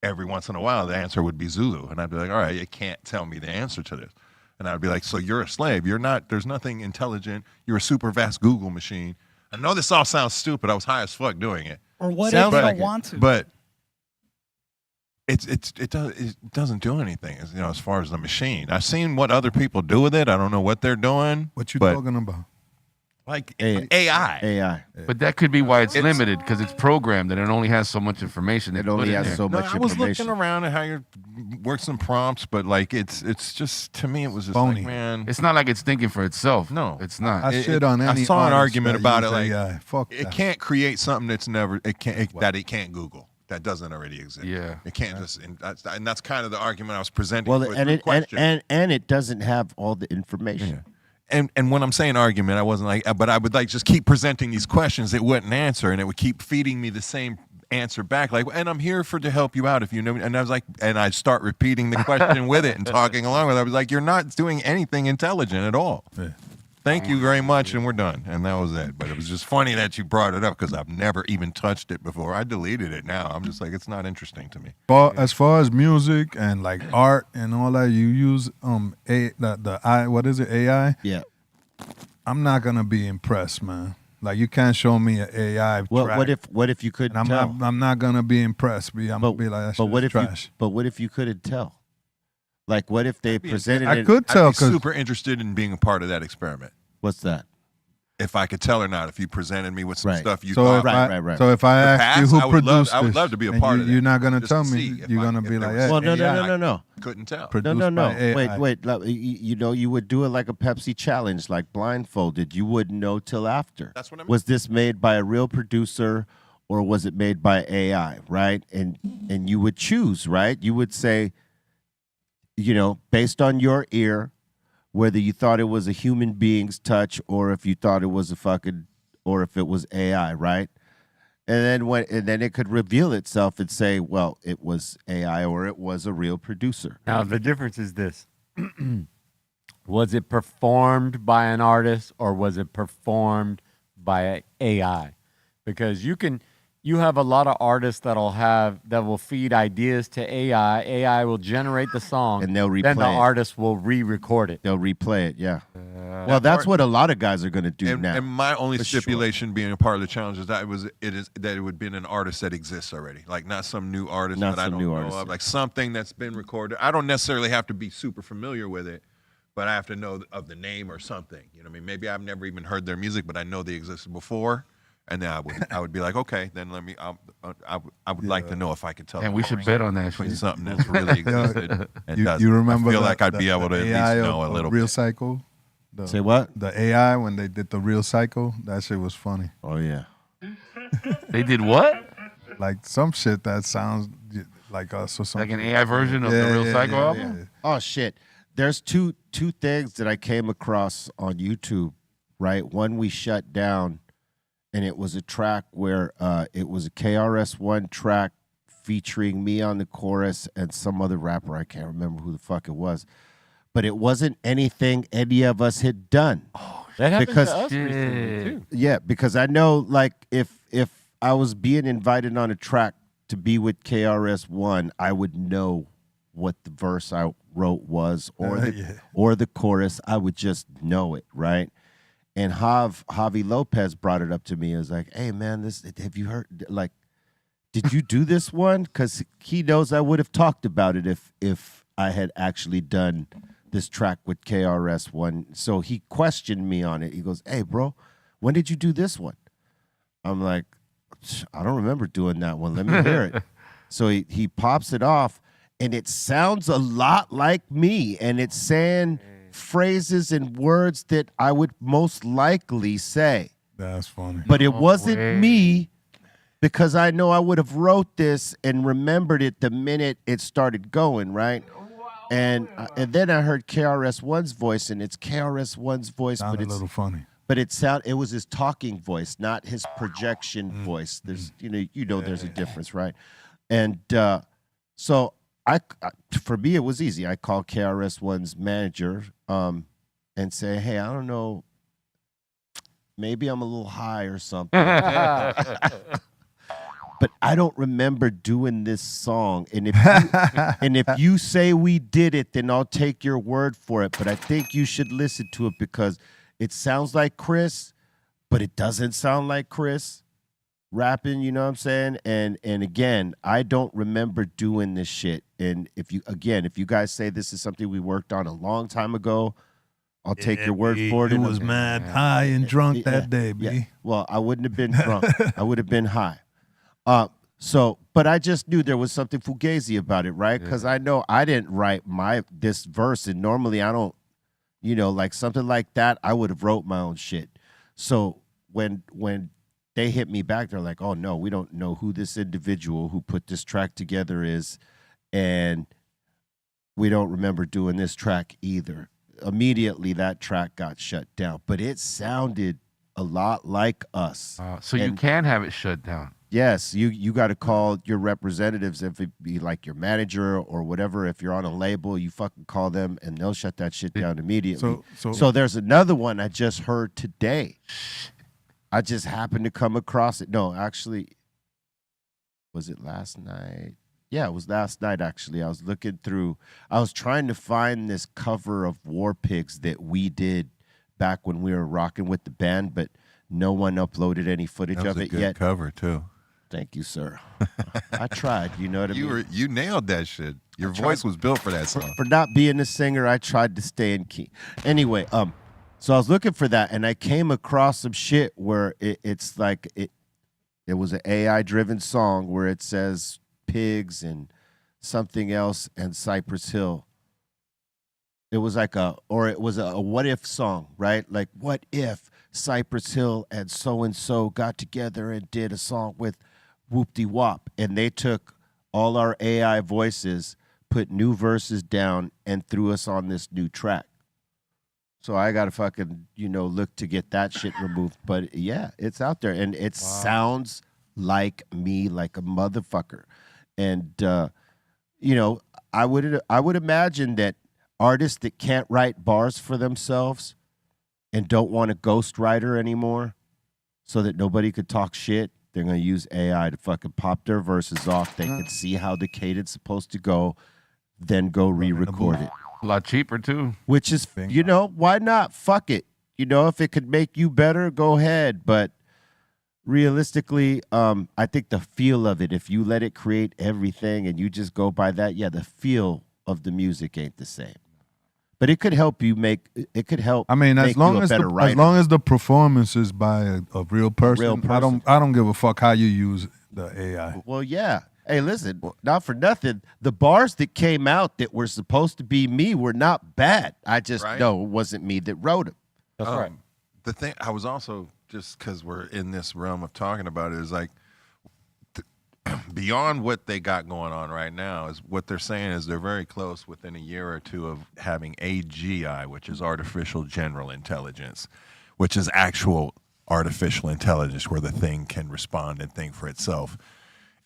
every once in a while, the answer would be Zulu. And I'd be like, all right, you can't tell me the answer to this. And I'd be like, so you're a slave. You're not, there's nothing intelligent. You're a super vast Google machine. I know this all sounds stupid. I was high as fuck doing it. Or what Sounds if they like don't want to? But it doesn't do anything, you know, as far as the machine. I've seen what other people do with it. I don't know what they're doing. What you but talking about? like AI. AI. But that could be why it's limited, because it's programmed and it only has so much information. It only has so No, much I was information. looking around at how you work some prompts, but like it's just, to me it was just Phony. like, man, It's not like it's thinking for itself. No. it's not. I shit on any I saw an artist argument that about it use like AI. Fuck it that. can't create something that's never that it can't Google. That doesn't already exist. Yeah. It can't just, and that's kind of the argument I was presenting. Well, with and the it question. and it doesn't have all the information. And when I'm saying argument, I wasn't like, but I would like just keep presenting these questions it wouldn't answer, and it would keep feeding me the same answer back, like, and I'm here to help you out if you know. And I was like, and I start repeating the question with it and talking along with it. I was like, you're not doing anything intelligent at all. Yeah. Thank you very much, and we're done. And that was it. But it was just funny that you brought it up because I've never even touched it before. I deleted it now. I'm just like, it's not interesting to me. But as far as music and like art and all that, you use what is it, AI? Yeah. I'm not gonna be impressed, man. Like you can't show me an AI Well, track. what if you couldn't And tell? I'm not gonna be impressed. I'm gonna be like, that but shit what is if trash. what if you couldn't tell? Like, what if they presented I it? could tell I'd be because super interested in being a part of that experiment. What's that? If I could tell or not, if you presented me with some Right. stuff you so thought. if Right. so if I The ask past, you I who would love- produced I would this, love to be a and part of you're that, not gonna just tell to me. see if You're I- gonna if be there like, was- hey, Well, no. AI Couldn't tell. produced No. by AI. Wait. Like, you know, you would do it like a Pepsi challenge, like blindfolded. You wouldn't know till after. That's what I mean. Was this made by a real producer or was it made by AI? Right? And you would choose, right? You would say, you know, based on your ear, whether you thought it was a human being's touch or if you thought it was or if it was AI, right? And then it could reveal itself and say, well, it was AI or it was a real producer. Now, the difference is this. Was it performed by an artist or was it performed by AI? Because you can you have a lot of artists that will feed ideas to AI. AI will generate the song, And they'll then the replay it. artist will re-record it. They'll replay it, yeah. Well, that's what a lot of guys are going to do now. And my only For sure. stipulation being a part of the challenge is that it would be an artist that exists already, like not some new artist Not that I some don't new know artist, of, yeah. like something that's been recorded. I don't necessarily have to be super familiar with it, but I have to know of the name or something. You know what I mean? Maybe I've never even heard their music, but I know they existed before, and then I would be like, okay, then let me. I would like to know if I could tell. And the we should difference bet on that between shit. something that's really existed and You doesn't. remember? I feel the- like I'd the- be able to the at least AI know a of little Real bit. Psycho. Say what? The AI when they did the Real Psycho, that shit was funny. Oh, yeah. They did what? Like some shit that sounds like us or something. Like an AI version of the Real Psycho album? Oh, shit. There's two things that I came across on YouTube, right? One we shut down, and it was a track where it was a KRS-One track featuring me on the chorus and some other rapper. I can't remember who the fuck it was. But it wasn't anything any of us had done. That happened Because- to us recently too. Yeah, because I know, like, if I was being invited on a track to be with KRS-One, I would know what the verse I wrote was or the chorus. I would just know it, right? And Javi Lopez brought it up to me. It was like, hey, man, have you heard, like, did you do this one? Because he knows I would have talked about it if I had actually done this track with KRS-One. So he questioned me on it. He goes, hey, bro, when did you do this one? I'm like, I don't remember doing that one. Let me hear it. So he pops it off, and it sounds a lot like me, and it's saying phrases and words that I would most likely say. That's funny. But it wasn't me, because I know I would have wrote this and remembered it the minute it started going, right? And then I heard KRS-One's voice, and it's KRS-One's voice, Sounded a little funny. but it was his talking voice, not his projection voice. There's there's a difference, right? And so for me it was easy. I called KRS-One's manager and say, hey, I don't know, maybe I'm a little high or something. But I don't remember doing this song. And if you say we did it, then I'll take your word for it. But I think you should listen to it because it sounds like Chris, but it doesn't sound like Chris rapping, you know what I'm saying? And again, I don't remember doing this shit. And if you guys say this is something we worked on a long time ago, I'll take your word for it. It was mad high and drunk that day, B. Yeah. Well, I wouldn't have been drunk. I would have been high. But I just knew there was something fugazi about it, right? Because I know I didn't write this verse, and normally I don't, like something like that, I would have wrote my own shit. So when they hit me back, they're like, oh no, we don't know who this individual who put this track together is, and we don't remember doing this track either. Immediately that track got shut down, but it sounded a lot like us. So you can have it shut down. Yes, you got to call your representatives, if it be like your manager or whatever. If you're on a label, you fucking call them and they'll shut that shit down immediately. So there's another one I just heard today. I just happened to come across it. No, actually, was it last night? Yeah, it was last night, actually. I was looking through. I was trying to find this cover of War Pigs that we did back when we were rocking with the band, but no one uploaded any footage That was of a it good yet. cover too. Thank you, sir. I tried. You know what I mean? You nailed that shit. Your voice was built for that song. For not being a singer, I tried to stay in key. Anyway, so I was looking for that, and I came across some shit where it's like it was an AI-driven song where it says pigs and something else and Cypress Hill. It was like a what if song, right? Like, what if Cypress Hill and so got together and did a song with Whoop-de-Wop, and they took all our AI voices, put new verses down, and threw us on this new track. So I got to fucking, look to get that shit removed. But yeah, it's out there, and it sounds like me, like a motherfucker. And, I would imagine that artists that can't write bars for themselves and don't want a ghostwriter anymore so that nobody could talk shit They're going to use AI to fucking pop their verses off. They can see how the cadence supposed to go, then go re-record it. A lot cheaper too. Which is, you know, why not? Fuck it. You know, if it could make you better, go ahead. But realistically, I think the feel of it, if you let it create everything and you just go by that, yeah, the feel of the music ain't the same. But it could help you make. It could help. I mean, make as long you a as better the, writer. as long as the performance is by a real person, person. I don't give a fuck how you use the AI. Well, yeah. Hey, listen, not for nothing. The bars that came out that were supposed to be me were not bad. I just know it wasn't me that wrote them. That's right. The thing I was also, just because we're in this realm of talking about it, is like beyond what they got going on right now is what they're saying is they're very close within a year or two of having AGI, which is artificial general intelligence, which is actual artificial intelligence where the thing can respond and think for itself.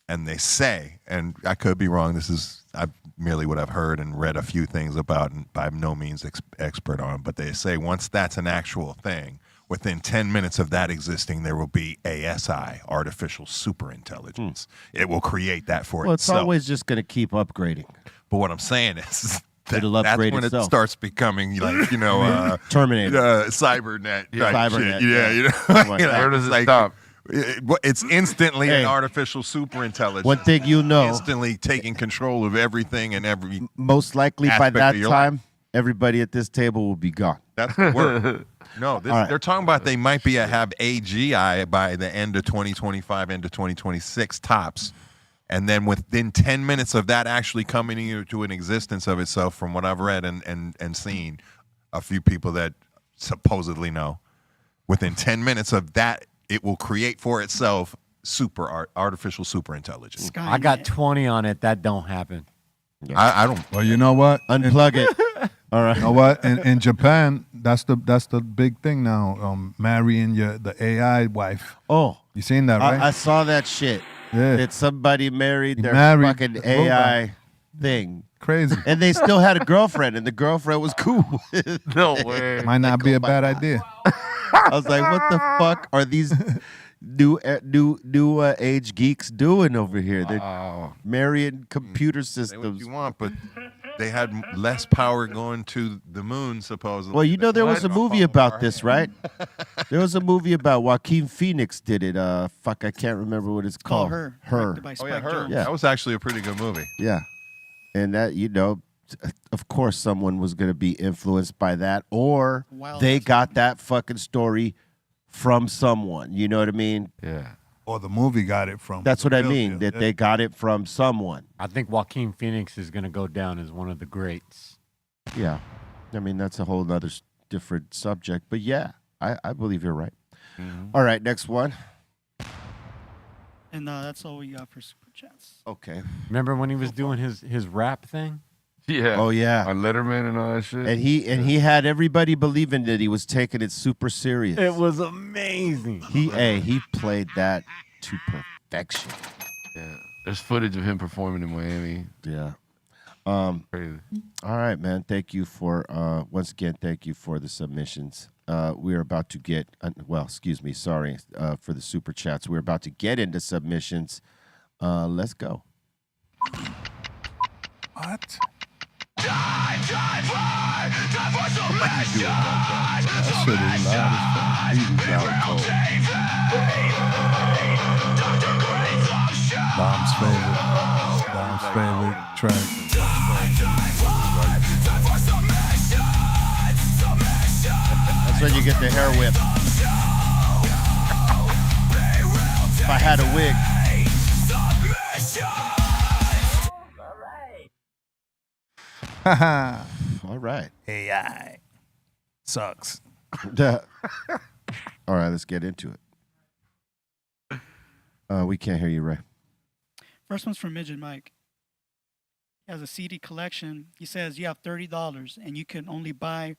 And they say, and I could be wrong, this is merely what I've heard and read a few things about and by no means expert on, but they say once that's an actual thing, within 10 minutes of that existing, there will be ASI, artificial superintelligence. It will create that for Well, it's itself. always just going to keep upgrading. But what I'm saying is It'll that's upgrade when itself. it starts becoming like, you know, Terminator. cybernet type Cybernet, shit. Yeah, yeah. you know, Oh you know, Where does it's it stop? It's instantly Hey. an artificial superintelligence. One thing you know, Instantly taking control of everything and every. most likely by aspect that of your time, everybody at this table will be gone. That's the word. No, this, All right. they're talking about they might be have AGI by the end of 2025, end of 2026 tops. And then within 10 minutes of that actually coming into an existence of itself, from what I've read and seen, a few people that supposedly know, within 10 minutes of that, it will create for itself artificial superintelligence. I got 20 on it. That don't happen. I don't. Well, you know what? Unplug it. All right. You know what? In Japan, that's the big thing now. Marrying the AI wife. Oh, You seen that, right? I saw that shit. Yeah. That somebody married He their married fucking the AI robot. thing. Crazy. And they still had a girlfriend, and the girlfriend was cool. No way. Might not be a bad idea. I was like, what the fuck are these new age geeks doing over here? They're marrying computer Say what systems. you want, but they had less power going to the moon, supposedly. Well, you know, there was a movie about Our this, right? There was a movie about Joaquin Phoenix did it. Fuck, I can't remember what it's called. Her. Her. Directed by Oh yeah, Spike her. Jonze. Yeah. That was actually a pretty good movie. Yeah. And that, you know, of course someone was going to be influenced by that, or Wild they ass got that fucking story from someone. You know what I mean? Yeah. Or the movie got it from. That's the what I real mean, deal. that Yeah. they got it from someone. I think Joaquin Phoenix is going to go down as one of the greats. Yeah. I mean, that's a whole other different subject. But yeah, I believe you're right. All right, next one. And that's all we got for super chats. Okay. Remember when he was doing his rap thing? Yeah. Oh, yeah. On Letterman and all that shit. And he had everybody believing that he was taking it super serious. It was amazing. He played that to perfection. Yeah. There's footage of him performing in Miami. Yeah. Crazy. All right, man. Thank you for once again. Thank you for the submissions. We are about to get for the super chats. We're about to get into submissions. Let's go. What? That shit is loud as fuck. Dom's favorite track. That's when you get the hair whip. If I had a wig. Haha. All right. AI sucks. All right, let's get into it. We can't hear you, Ray. First one's from Midget Mike. He has a CD collection. He says you have $30 and you can only buy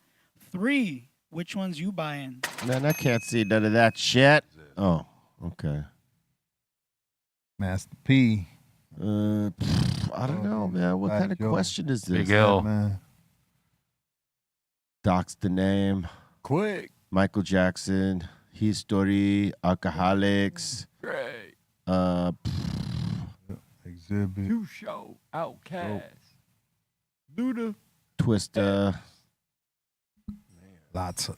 3. Which one's you buying? Man, I can't see none of that shit. Oh, okay. Master P. I don't know, man. What Fat kind of Joe. question is this? Big L. Man. Docs the name. Quick. Michael Jackson. History. Alcoholics. Great. Exhibit. Two Show, Outcast, Luda, Twista, Lots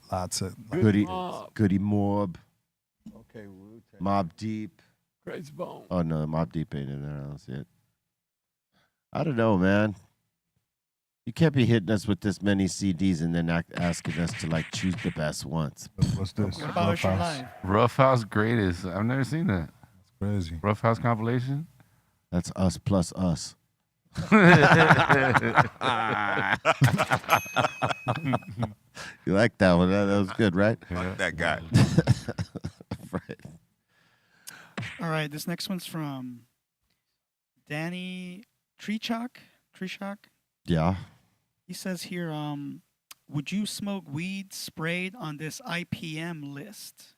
of. Goody, Mob, Goody Mob, Okay, Wu-Tang. Mob Deep. Crazy Bone. Oh no, Mob Deep ain't in there. I don't see it. I don't know, man. You can't be hitting us with this many CDs and then asking us to like choose the best ones. What's this? What about your Rough life? House. Rough House Greatest. I've never seen that. Crazy. Rough House compilation. That's us plus us. You like that one? That was good, right? Fuck that guy. Right. All right, this next one's from Danny Treechak. Yeah. He says here, would you smoke weed sprayed on this IPM list?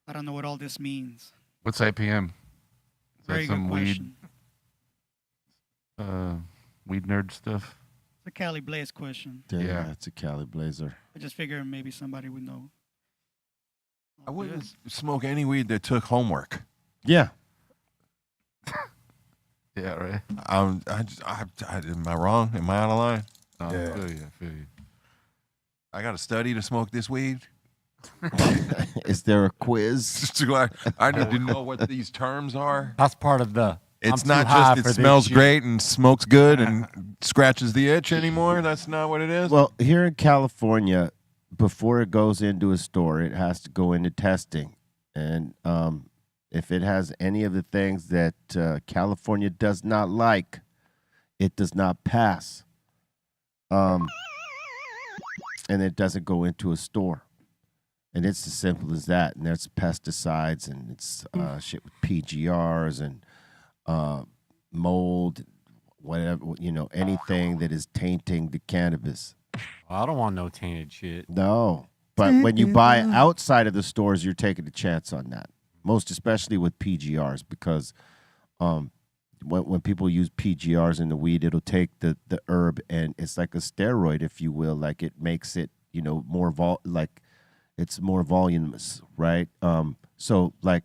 I don't know what all this means. What's IPM? Is that Very some good question. weed nerd stuff? It's a Cali Blaze question. Yeah, it's a Cali Blazer. I just figured maybe somebody would know. I wouldn't smoke any weed that took homework. Yeah. Yeah, right. Am I wrong? Am I out of line? Oh, Yeah. I feel you. I got to study to smoke this weed. Is there a quiz? I need to know what these terms are. That's part of the. It's I'm not too high just for it this smells shit. great and smokes good and scratches the itch anymore. That's not what it is. Well, here in California, before it goes into a store, it has to go into testing. And if it has any of the things that California does not like, it does not pass. And it doesn't go into a store. And it's as simple as that. And there's pesticides and it's shit with PGRs and mold, whatever, anything that is tainting the cannabis. Well, I don't want no tainted shit. No. But when you buy outside of the stores, you're taking a chance on that. Most especially with PGRs, because when people use PGRs in the weed, it'll take the herb and it's like a steroid, if you will. Like it makes it, more it's more voluminous, right? So like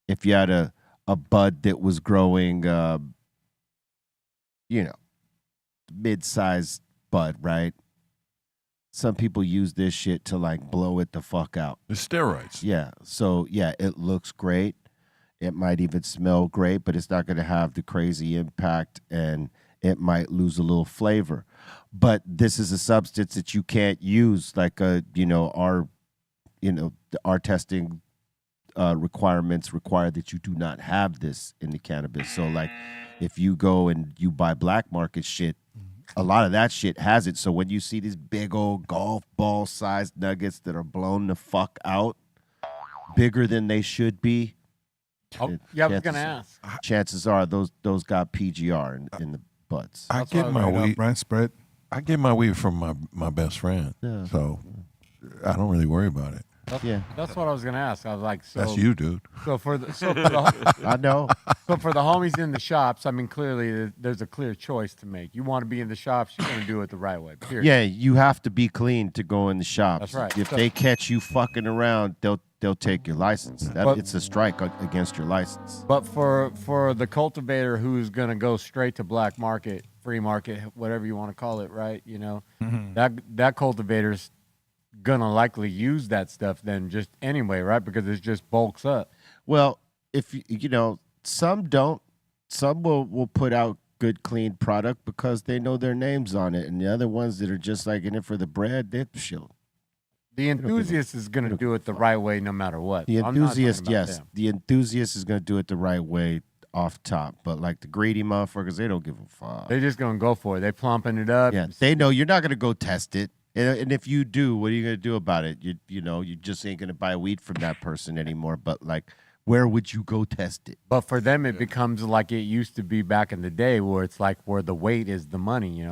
if you had a bud that was growing, mid-sized bud, right? Some people use this shit to like blow it the fuck out. the steroids. Yeah. So yeah, it looks great. It might even smell great, but it's not going to have the crazy impact and it might lose a little flavor. But this is a substance that you can't use like our testing requirements require that you do not have this in the cannabis. So like if you go and you buy black market shit, a lot of that shit has it. So when you see these big old golf ball sized nuggets that are blown the fuck out, bigger than they should be. Oh, yeah, I was gonna ask. Chances are those got PGR in the butts. I That's get what my Right weed. up, right? Spread. I get my weed from my best friend, Yeah. so I don't really worry about it. That's what I was gonna ask. I was like, so That's you, dude. So for the I know. so for the homies in the shops, I mean, clearly there's a clear choice to make. You want to be in the shops, you're gonna do it the right way. Period. Yeah, you have to be clean to go in the shops. That's right. If So- they catch you fucking around, they'll take your license. But- It's a strike against your license. But for the cultivator who's gonna go straight to black market, free market, whatever you want to call it, right? That cultivator's gonna likely use that stuff then just anyway, right? Because it just bulks up. Well, if some don't, some will put out good clean product because they know their names on it, and the other ones that are just like in it for the bread, they're chill. The enthusiast is gonna do it the right way no matter what. The So I'm not talking enthusiast, about yes, them. the enthusiast is going to do it the right way off top, but like the greedy motherfuckers, they don't give a fuck. They're just gonna go for it. They plumping it up. Yeah, they know you're not going to go test it. And if you do, what are you going to do about it? You just ain't going to buy weed from that person anymore. But like, where would you go test it? But for them, it becomes like it used to be back in the day, where it's like where the weight is the money.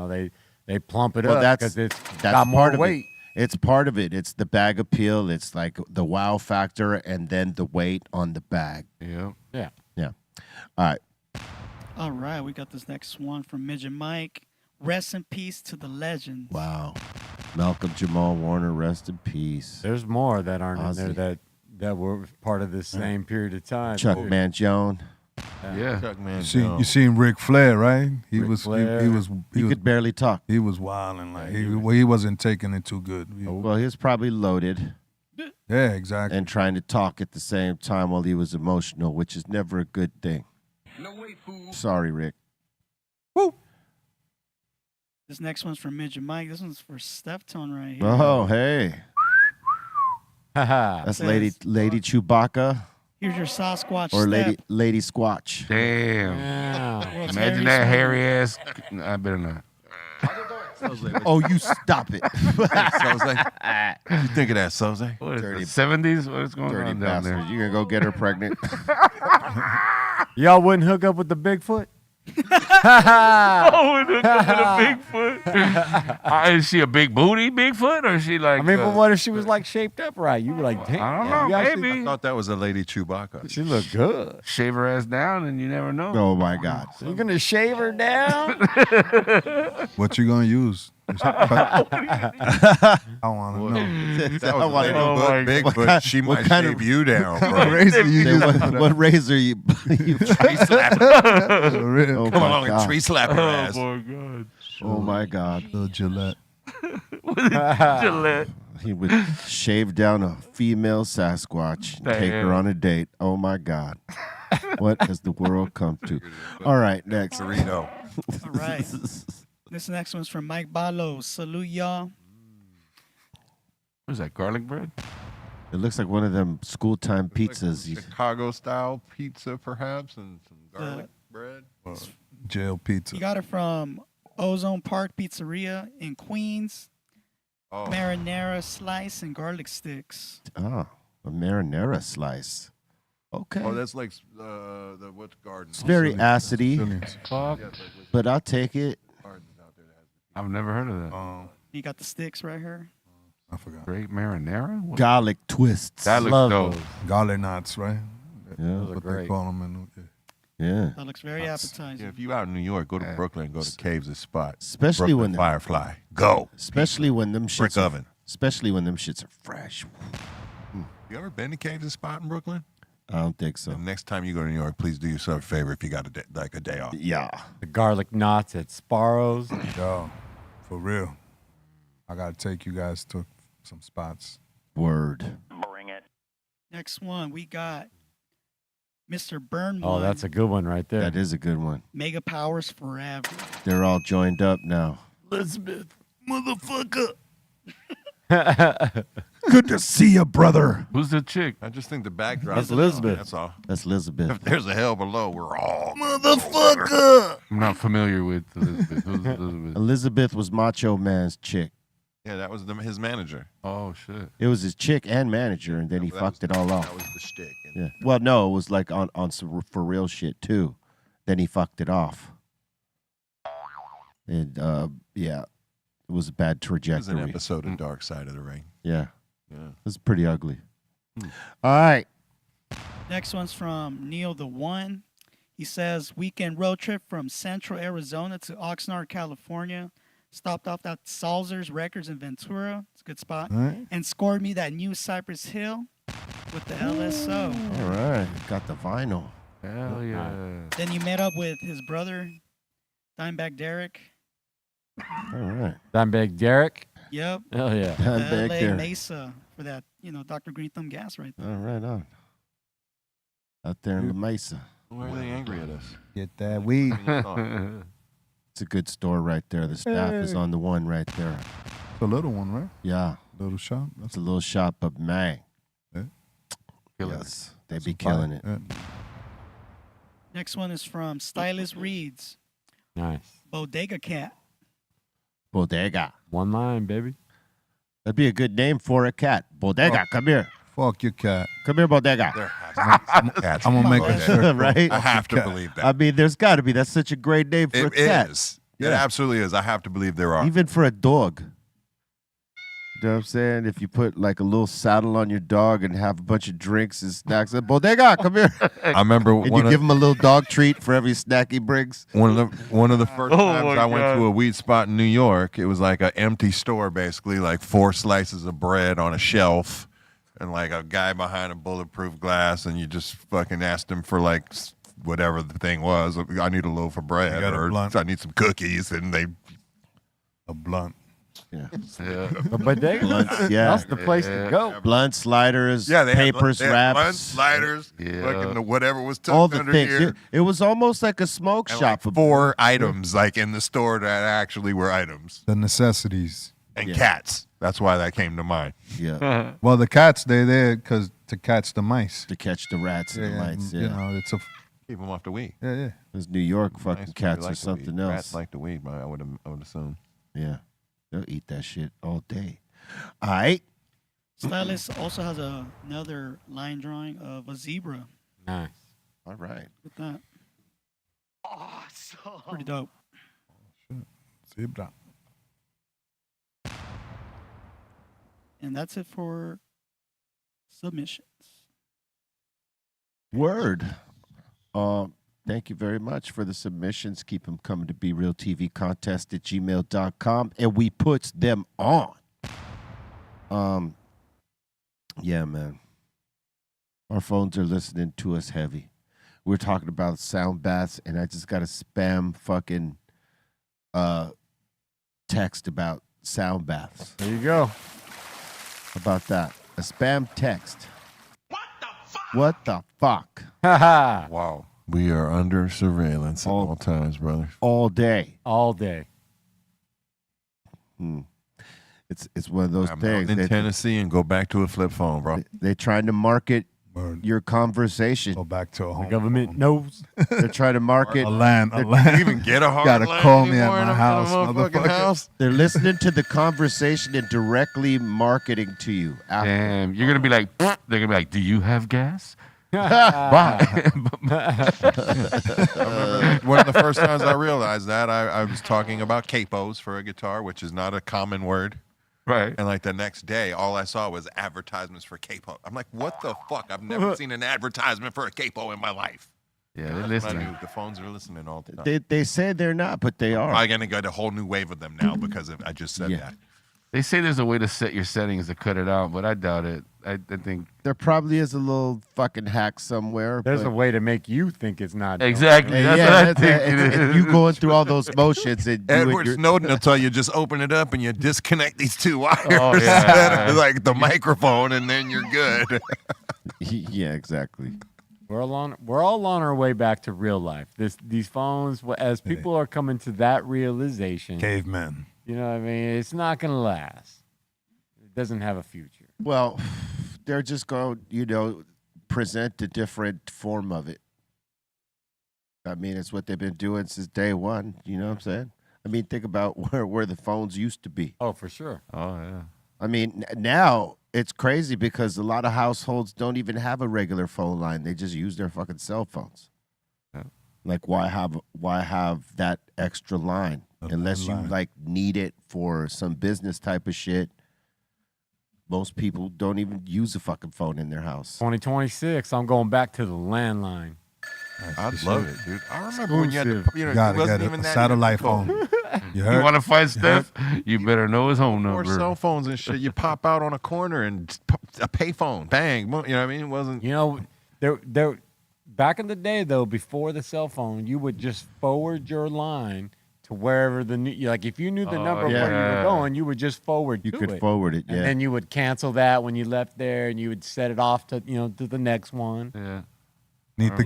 They plump it Well, up that's because it's that's got more part of weight. it. It's part of it. It's the bag appeal. It's like the wow factor, and then the weight on the bag. Yeah. Yeah. Yeah. All right. All right, we got this next one from Midget Mike. Rest in peace to the legends. Wow. Malcolm Jamal Warner, rest in peace. There's more that aren't in Ozzy. there that that were part of this same period of time. Chuck too. Mangione. Yeah. Chuck Man. You seen Ric Flair, right? He Ric was Flair. He could barely talk. he was wilding like he wasn't taking it too good. Well, he was probably loaded Yeah, exactly. and trying to talk at the same time while he was emotional, which is never a good thing. Sorry, Rick. This next one's from Midget Mike. This one's for Steph Tone right here. Oh, hey. Haha. That's Says- Lady Chewbacca Here's your Sasquatch or step. Lady Squatch. Damn. Yeah. World's Imagine hairiest that one. hairy ass. I better not. Oh, you stop it. Soze? What you think of that, Soze? What is Dirty- it, 70s? What's going Dirty on down bastard. there? You gonna go get her pregnant? Y'all wouldn't hook up with the Bigfoot? Oh, with a Bigfoot. Is she a big booty Bigfoot, or is she like? I mean, but what if she was like shaped up right? You were like, damn. I don't know, you actually- maybe. I thought that was a lady Chewbacca. She looked good. Shave her ass down, and you never know. Oh my God. You gonna shave her down? What you gonna use? I want to know. That I was wanna a know lady what Bigfoot. kind- She what might kind shave of- you down, What bro. razor you Say, use? what razor you For real. Oh Come my along and God. tree slap her ass. my God. Oh my God. Little Gillette. Gillette. He would shave down a female Sasquatch and take her Damn. on a date. Oh my God. What has the world come to? All right, next. Dorito. All right. This next one's from Mike Balos. Salute y'all. What is that, garlic bread? It looks like one of them school time pizzas. Chicago style pizza, perhaps, and some garlic bread. Jail pizza. You got it from Ozone Park Pizzeria in Queens. Oh, Marinara slice and garlic sticks. Oh, a marinara slice. Okay. oh, that's like the what's garden? It's very acidy, Brilliant. Fuck. but I'll take it. Gardens out there that has I've never heard of that. You got the sticks right here. I forgot. Great marinara? What? Garlic twists. That looks Love dope. those. Garlic knots, right? Yeah. Those are What they great. call them in Yeah. That looks very appetizing. Yeah, if you out in New York, go to Yeah. Brooklyn, go to Caves' spot. Especially Brooklyn when Firefly. Go. especially when them Brick shits are, oven. especially when them shits are fresh. You ever been to Caves' spot in Brooklyn? I don't think so. The next time you go to New York, please do yourself a favor if you got a day off. Yeah. The garlic knots at Sparrow's. Yo, for real. I gotta take you guys to some spots. Word. Next one, we got Mr. Burn Oh, One. that's a good one right there. That is a good one. Mega Powers Forever. They're all joined up now. Elizabeth. Motherfucker. Good to see you, brother. Who's the chick? I just think the backdrop. That's Elizabeth. That's all. That's Elizabeth. If there's a hell below, we're all. Motherfucker. I'm not familiar with Elizabeth. Who's Elizabeth? Elizabeth was Macho Man's chick. Yeah, that was his manager. Oh, shit. It was his chick and manager, and then he That fucked was- it all That off. was the shtick. And Yeah. Well, no, it was like on some for real shit too. Then he fucked it off. And yeah, it was a bad It was an trajectory. episode of Dark Side of the Ring. Yeah, Yeah. it was pretty ugly. All right. Next one's from Neil the One. He says, weekend road trip from Central Arizona to Oxnard, California. Stopped off at Salzer's Records in Ventura. It's a good spot. All right. And scored me that new Cypress Hill with the LSO. All right. Got the vinyl. Hell yeah. Then he met up with his brother, Dimebag Derek. All right. Dimebag Derek. Yep. Hell yeah. I'm LA back there. Mesa for that, Dr. Greenthumb gas right there. All right, on. Out there in La Mesa. Why are they angry at us? Get that weed. It's a good store right there. The staff is on the one right there. It's a little one, right? Yeah. Little shop. It's a little shop, but man. Killing it. Yes. They be killing it. Yeah. Next one is from Stylist Reads, Nice. Bodega Cat. Bodega. One line, baby. That'd be a good name for a cat. Bodega, come here. Fuck your cat. Come here, Bodega. There has to be cats. I'm gonna make a shirt. Right? I have to believe that. I mean, there's got to be. That's such a great name for a It cat. is. It Yeah. absolutely is. I have to believe there are. Even for a dog. You know what I'm saying? If you put like a little saddle on your dog and have a bunch of drinks and snacks, Bodega, come here. I remember And you give him a little dog treat for every snack he brings. one of the first Oh times my I went God. to a weed spot in New York. It was like an empty store, basically, like 4 slices of bread on a shelf, and like a guy behind a bulletproof glass, and you just fucking asked him for like whatever the thing was. I need a loaf of bread, or I need some cookies, and they a blunt. Yeah. But they, that's the place to go. Blunt sliders, they papers, had wraps, blunt sliders, fucking whatever was tucked all the under things. here. It was almost like a smoke And shop. like 4 items like in the store that actually were items. The necessities. And cats. That's why that came to mind. Yeah. Well, the cats, they're there because to catch the mice. To catch the rats and the mice. Yeah. You know, it's a keep them off the weed. Yeah. Those New York fucking Mice cats like or the something weed. else. Rats like the weed, I would assume. Yeah. They'll eat that shit all day. All right. Stylist also has another line drawing of a zebra. Nice. All right. With that. Awesome. Pretty dope. zebra. And that's it for submissions. Word. Thank you very much for the submissions. Keep them coming to BREALTVcontest@gmail.com, and we puts them on. Yeah, man. Our phones are listening to us heavy. We're talking about sound baths, and I just got a spam fucking text about sound baths. There you go. How about that? A spam text. What the fuck? Wow. We are under surveillance at all times, brother. All day. All day. It's one of those I'm things. out in Tennessee and go back to a flip phone, bro. They're trying to market your conversation. Go back to a home. The government knows. They're trying to market a land. You even get a hard Gotta line call me at anymore in my a house, motherfucking motherfucker. house? They're listening to the conversation and directly marketing to you. After. Damn, you're gonna be like, they're gonna be like, do you have gas? I remember one of the first times I realized that I was talking about capos for a guitar, which is not a common word. Right. And like the next day, all I saw was advertisements for capo. I'm like, what the fuck? I've never seen an advertisement for a capo in my life. Yeah, they're That's what I listening. knew. The phones are listening all the time. They say they're not, but they are. I'm gonna get a whole new wave of them now because I just said that. They say there's a way to set your settings to cut it out, but I doubt it. I think There probably is a little fucking hack somewhere. There's but- a way to make you think it's not. exactly. Hey, That's yeah, what I that's think. it. And you going through all those motions and Edward Snowden will tell you just open it up and you disconnect these 2 wires. Oh, yeah. Like the microphone, and then you're good. Yeah, exactly. We're all on our way back to real life. These phones, as people are coming to that realization, Cavemen. you know what I mean? It's not gonna last. It doesn't have a future. Well, they're just going, present a different form of it. I mean, it's what they've been doing since day one. You know what I'm saying? I mean, think about where the phones used to be. Oh, for sure. Oh yeah. I mean, now it's crazy because a lot of households don't even have a regular phone line. They just use their fucking cell phones. Yeah. Like, why have that extra line unless you like need it for some business type of shit? Most people don't even use a fucking phone in their house. 2026. I'm going back to the landline. I love it, dude. I remember when you had to, it Gotta wasn't get even a that satellite difficult. phone. You You heard? want to find Steph? You better know his home Or number. cell phones and shit. You pop out on a corner and a payphone, bang. You know what I mean? It wasn't. You know, there. Back in the day, though, before the cell phone, you would just forward your line to wherever like if you knew the number of where you were yeah. going, you would just forward. You to could it. forward it, And yeah. then you would cancel that when you left there, and you would set it off to to the next one. Yeah. Need to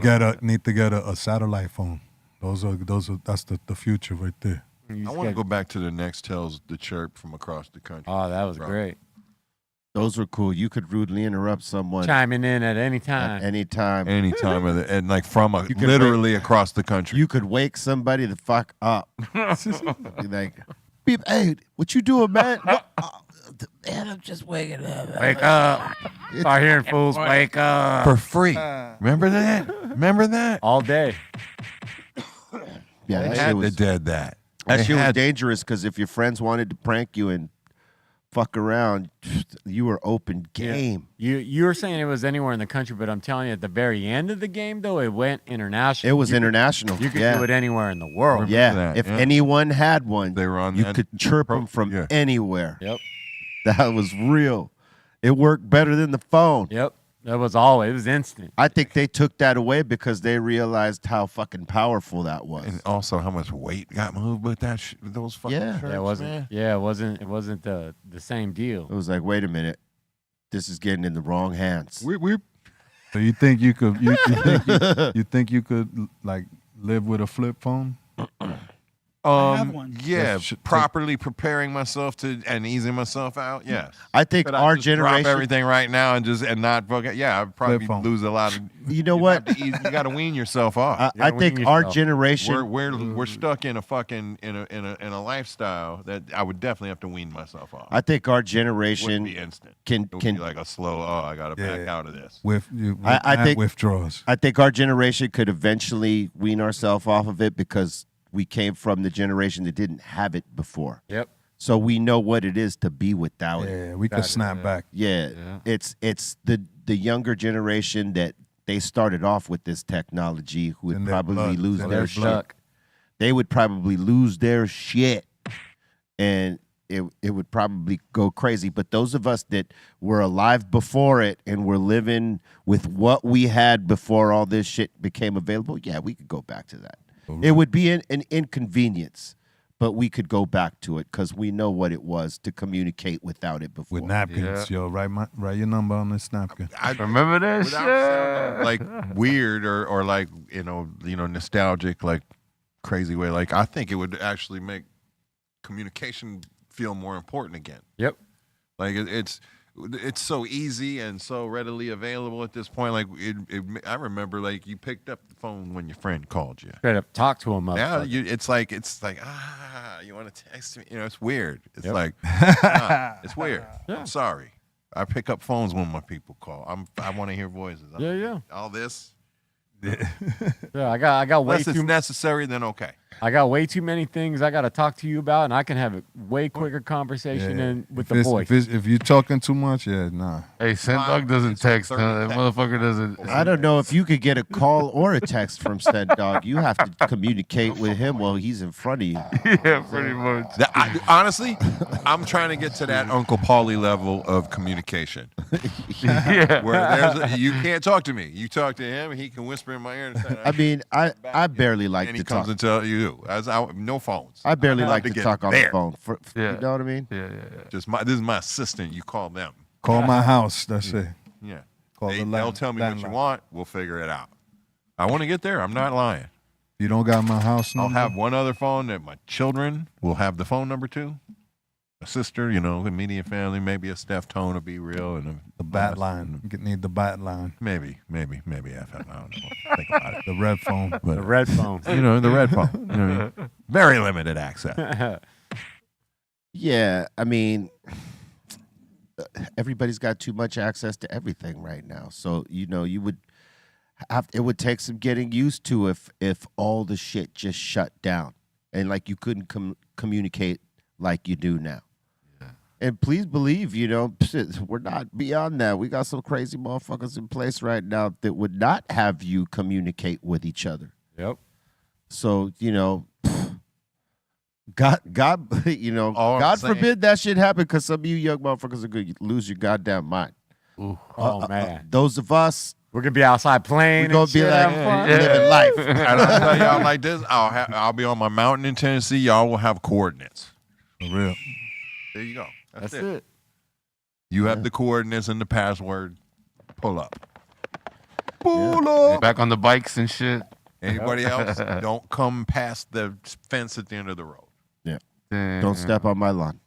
get a satellite phone. That's the future right there. You I just want to got- go back to the Nextels, the chirp from across the country. Oh, that was Bro. great. Those were cool. You could rudely interrupt someone Chiming in at any time. at any time. Any time of the, and like from You could literally across the country. You could wake somebody the fuck up. You're like, beep, hey, what you doing, man? What? Man, I'm just waking up. Wake up. Start hearing fools. Wake up. for free. Remember that? Remember that? All day. Yeah, They that had shit to was, dead that. that They shit was had- dangerous because if your friends wanted to prank you and fuck around, you were open game. You were saying it was anywhere in the country, but I'm telling you, at the very end of the game, though, it went international. It was You could- international. You could yeah. do it anywhere in the world. Yeah, that, if yeah. anyone had one, They were on you that could chirp pro- them from yeah. anywhere. Yep. That was real. It worked better than the phone. Yep. That was all. It was instant. I think they took that away because they realized how fucking powerful that was. And also how much weight got moved with that those fucking Yeah. shirts, Yeah, it wasn't. man. Yeah, it wasn't the same deal. It was like, wait a minute, this is getting in the wrong hands. So you think you could you think you could like live with a flip phone? I have one. Yeah, Should take- properly preparing myself to and easing myself out. Yes. I think Could I our just drop generation. everything right now and not fucking. Yeah, I'd probably Flip phone. lose a lot of. You know what? You got to wean yourself off. I think wean our yourself. generation. We're stuck in a fucking in a lifestyle that I would definitely have to wean myself off. I think our It wouldn't generation be instant. can It would can. be like a slow. Oh, I got to back Yeah. out of this. I think- withdrawals. I think our generation could eventually wean ourselves off of it because we came from the generation that didn't have it before. Yep. So we know what it is to be without it. Yeah, we could snap back. Yeah. It's the younger generation that they started off with this technology who would In their probably blood. lose In their They're shit. stuck. They would probably lose their shit. And it would probably go crazy. But those of us that were alive before it and were living with what we had before all this shit became available, yeah, we could go back to that. It would be an inconvenience, but we could go back to it because we know what it was to communicate without it before. With napkins, yo, write your number on this napkin. I Remember that without shit? sounding like weird or like you know nostalgic like crazy way. Like I think it would actually make communication feel more important again. Yep. Like it's so easy and so readily available at this point. Like I remember like you picked up the phone when your friend called you. Straight up talk to him. Now motherfucker. it's like you want to text me? You know, it's weird. It's Yep. like it's weird. Yeah. I'm sorry. I pick up phones when my people call. I want to hear voices. Yeah. All this. Yeah, I got way Unless it's too. necessary, then okay. I got way too many things I got to talk to you about, and I can have a way quicker conversation than with the voice. If you're talking too much, yeah, nah. Hey, Sendog doesn't text. That motherfucker doesn't. I don't know if you could get a call or a text from Send Dog. You have to communicate with him while he's in front of you. Yeah, pretty much. Honestly, I'm trying to get to that Uncle Paulie level of communication. Yeah. Where you can't talk to me. You talk to him, he can whisper in my ear. And say, I mean, I barely like and to he comes talk. and tell you. No phones. I barely I'd like to to get talk on there. the phone. Yeah. You know what I mean? Yeah. Just this is my assistant. You call them. Call my house. That's it. Yeah. Call the They'll tell me what you landline. want. We'll figure it out. I want to get there. I'm not lying. You don't got my house I'll number? have one other phone that my children will have the phone number to. A sister, immediate family, maybe a Steph Tone will be real. And the bat line. You need the bat line. Maybe FM. I don't know. Think about it. The red phone. The red phone. The red phone. Very limited access. Yeah, I mean, everybody's got too much access to everything right now. So, you would have, it would take some getting used to if all the shit just shut down and like you couldn't communicate like you do now. Yeah. And please believe, we're not beyond that. We got some crazy motherfuckers in place right now that would not have you communicate with each other. Yep. So, God, All I'm God saying- forbid that shit happen because some of you young motherfuckers are going to lose your goddamn mind. Ooh. Oh man. Those of us, We're gonna be outside playing. we're going and to be shit, like having fun. living life. And I'll tell y'all like this. I'll be on my mountain in Tennessee. Y'all will have coordinates. For real. There you go. That's it. You have the coordinates and the password. Pull up. Back on the bikes and shit. Anybody else? Don't come past the fence at the end of the road. Damn. Don't step on my lawn.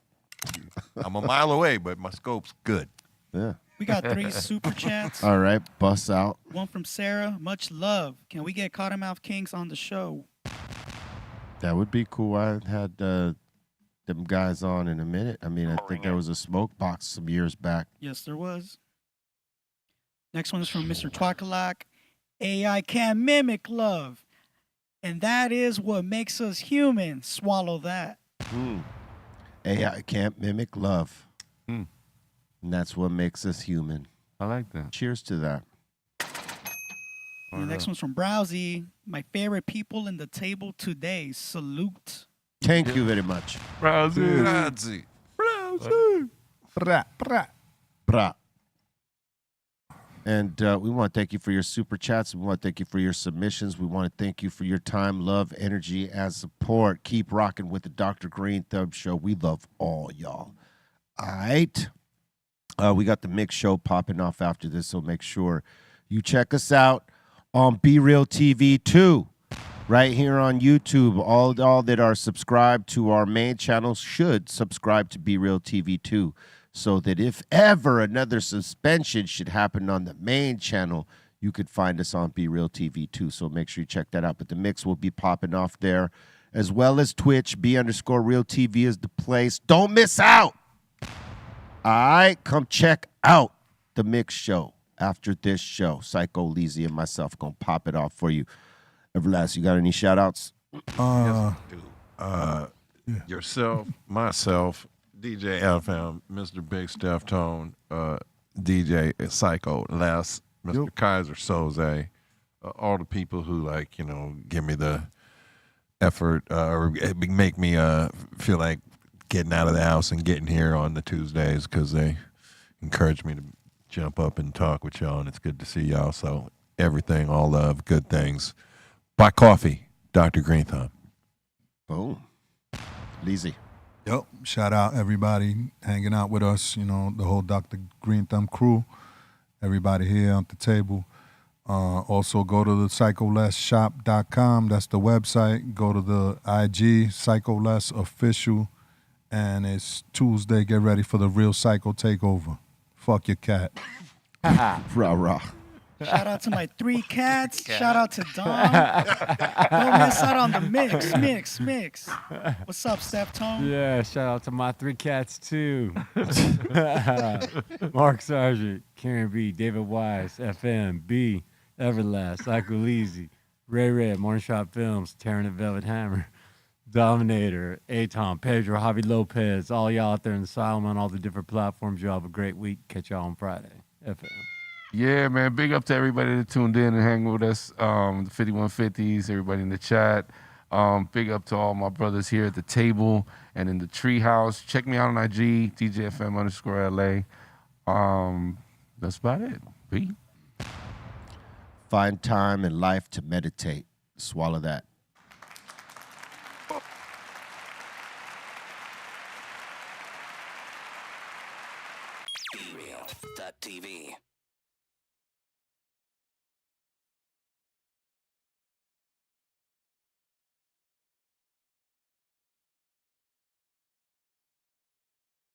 I'm a mile away, but my scope's good. Yeah. We got 3 super chats. All right. Bust out. One from Sarah. Much love. Can we get Cottonmouth Kings on the show? That would be cool. I had them guys on in a minute. I mean, I think there was a smoke box some years back. Yes, there was. Next one is from Mr. Twakalak. AI can't mimic love. And that is what makes us human. Swallow that. AI can't mimic love. Hmm. And that's what makes us human. I like that. Cheers to that. And the next one's from Browsy. My favorite people in the table today. Salute. Thank you very much. Browser. Grazie. Pra, pra. Brah. And we want to thank you for your super chats. We want to thank you for your submissions. We want to thank you for your time, love, energy, and support. Keep rocking with the Dr. Greenthumb Show. We love all y'all. All right. We got the mix show popping off after this, so make sure you check us out on BREALTV 2 right here on YouTube. All that are subscribed to our main channel should subscribe to BREALTV 2, so that if ever another suspension should happen on the main channel, you could find us on BREALTV 2. So make sure you check that out. But the mix will be popping off there, as well as Twitch. B_RealTV is the place. Don't miss out. All right, come check out the mix show after this show. Psycho, Leezy, and myself going to pop it off for you. Everlast, you got any shout-outs? Yes, I do. Yourself, myself, DJ FM, Mr. Big Steph Tone, DJ Psycho, Les, Mr. Kaiser Soze, all the people who, like, you know, give me the effort or make me feel like getting out of the house and getting here on the Tuesdays, because they encourage me to jump up and talk with y'all, and it's good to see y'all. So everything, all love, good things. Buy coffee, Dr. Greenthumb. Boom. Leezy. Yep. Shout out everybody hanging out with us, you know, the whole Dr. Greenthumb crew, everybody here at the table. Also go to the psycholessshop.com. That's the website. Go to the IG, Psycholess Official. And it's Tuesday. Get ready for the real Psycho takeover. Fuck your cat. Rah, rah. Shout out to my 3 cats. Shout out to Dom. Don't miss out on the mix. What's up, Steph Tone? Yeah, shout out to my 3 cats, too. Mark Sargent, Karen B, David Wise, FM, B, Everlast, Psycho Leezy, Ray Ray, Morning Shot Films, Taryn and Velvet Hammer, Dominator, Atom, Pedro, Javi Lopez, all y'all out there in Asylum on all the different platforms. Y'all have a great week. Catch y'all on Friday. FM. Yeah, man. Big up to everybody that tuned in and hang with us. The 5150s, everybody in the chat. Big up to all my brothers here at the table and in the treehouse. Check me out on IG, DJFM_LA. That's about it. Pete. Find time in life to meditate. Swallow that. BREAL.TV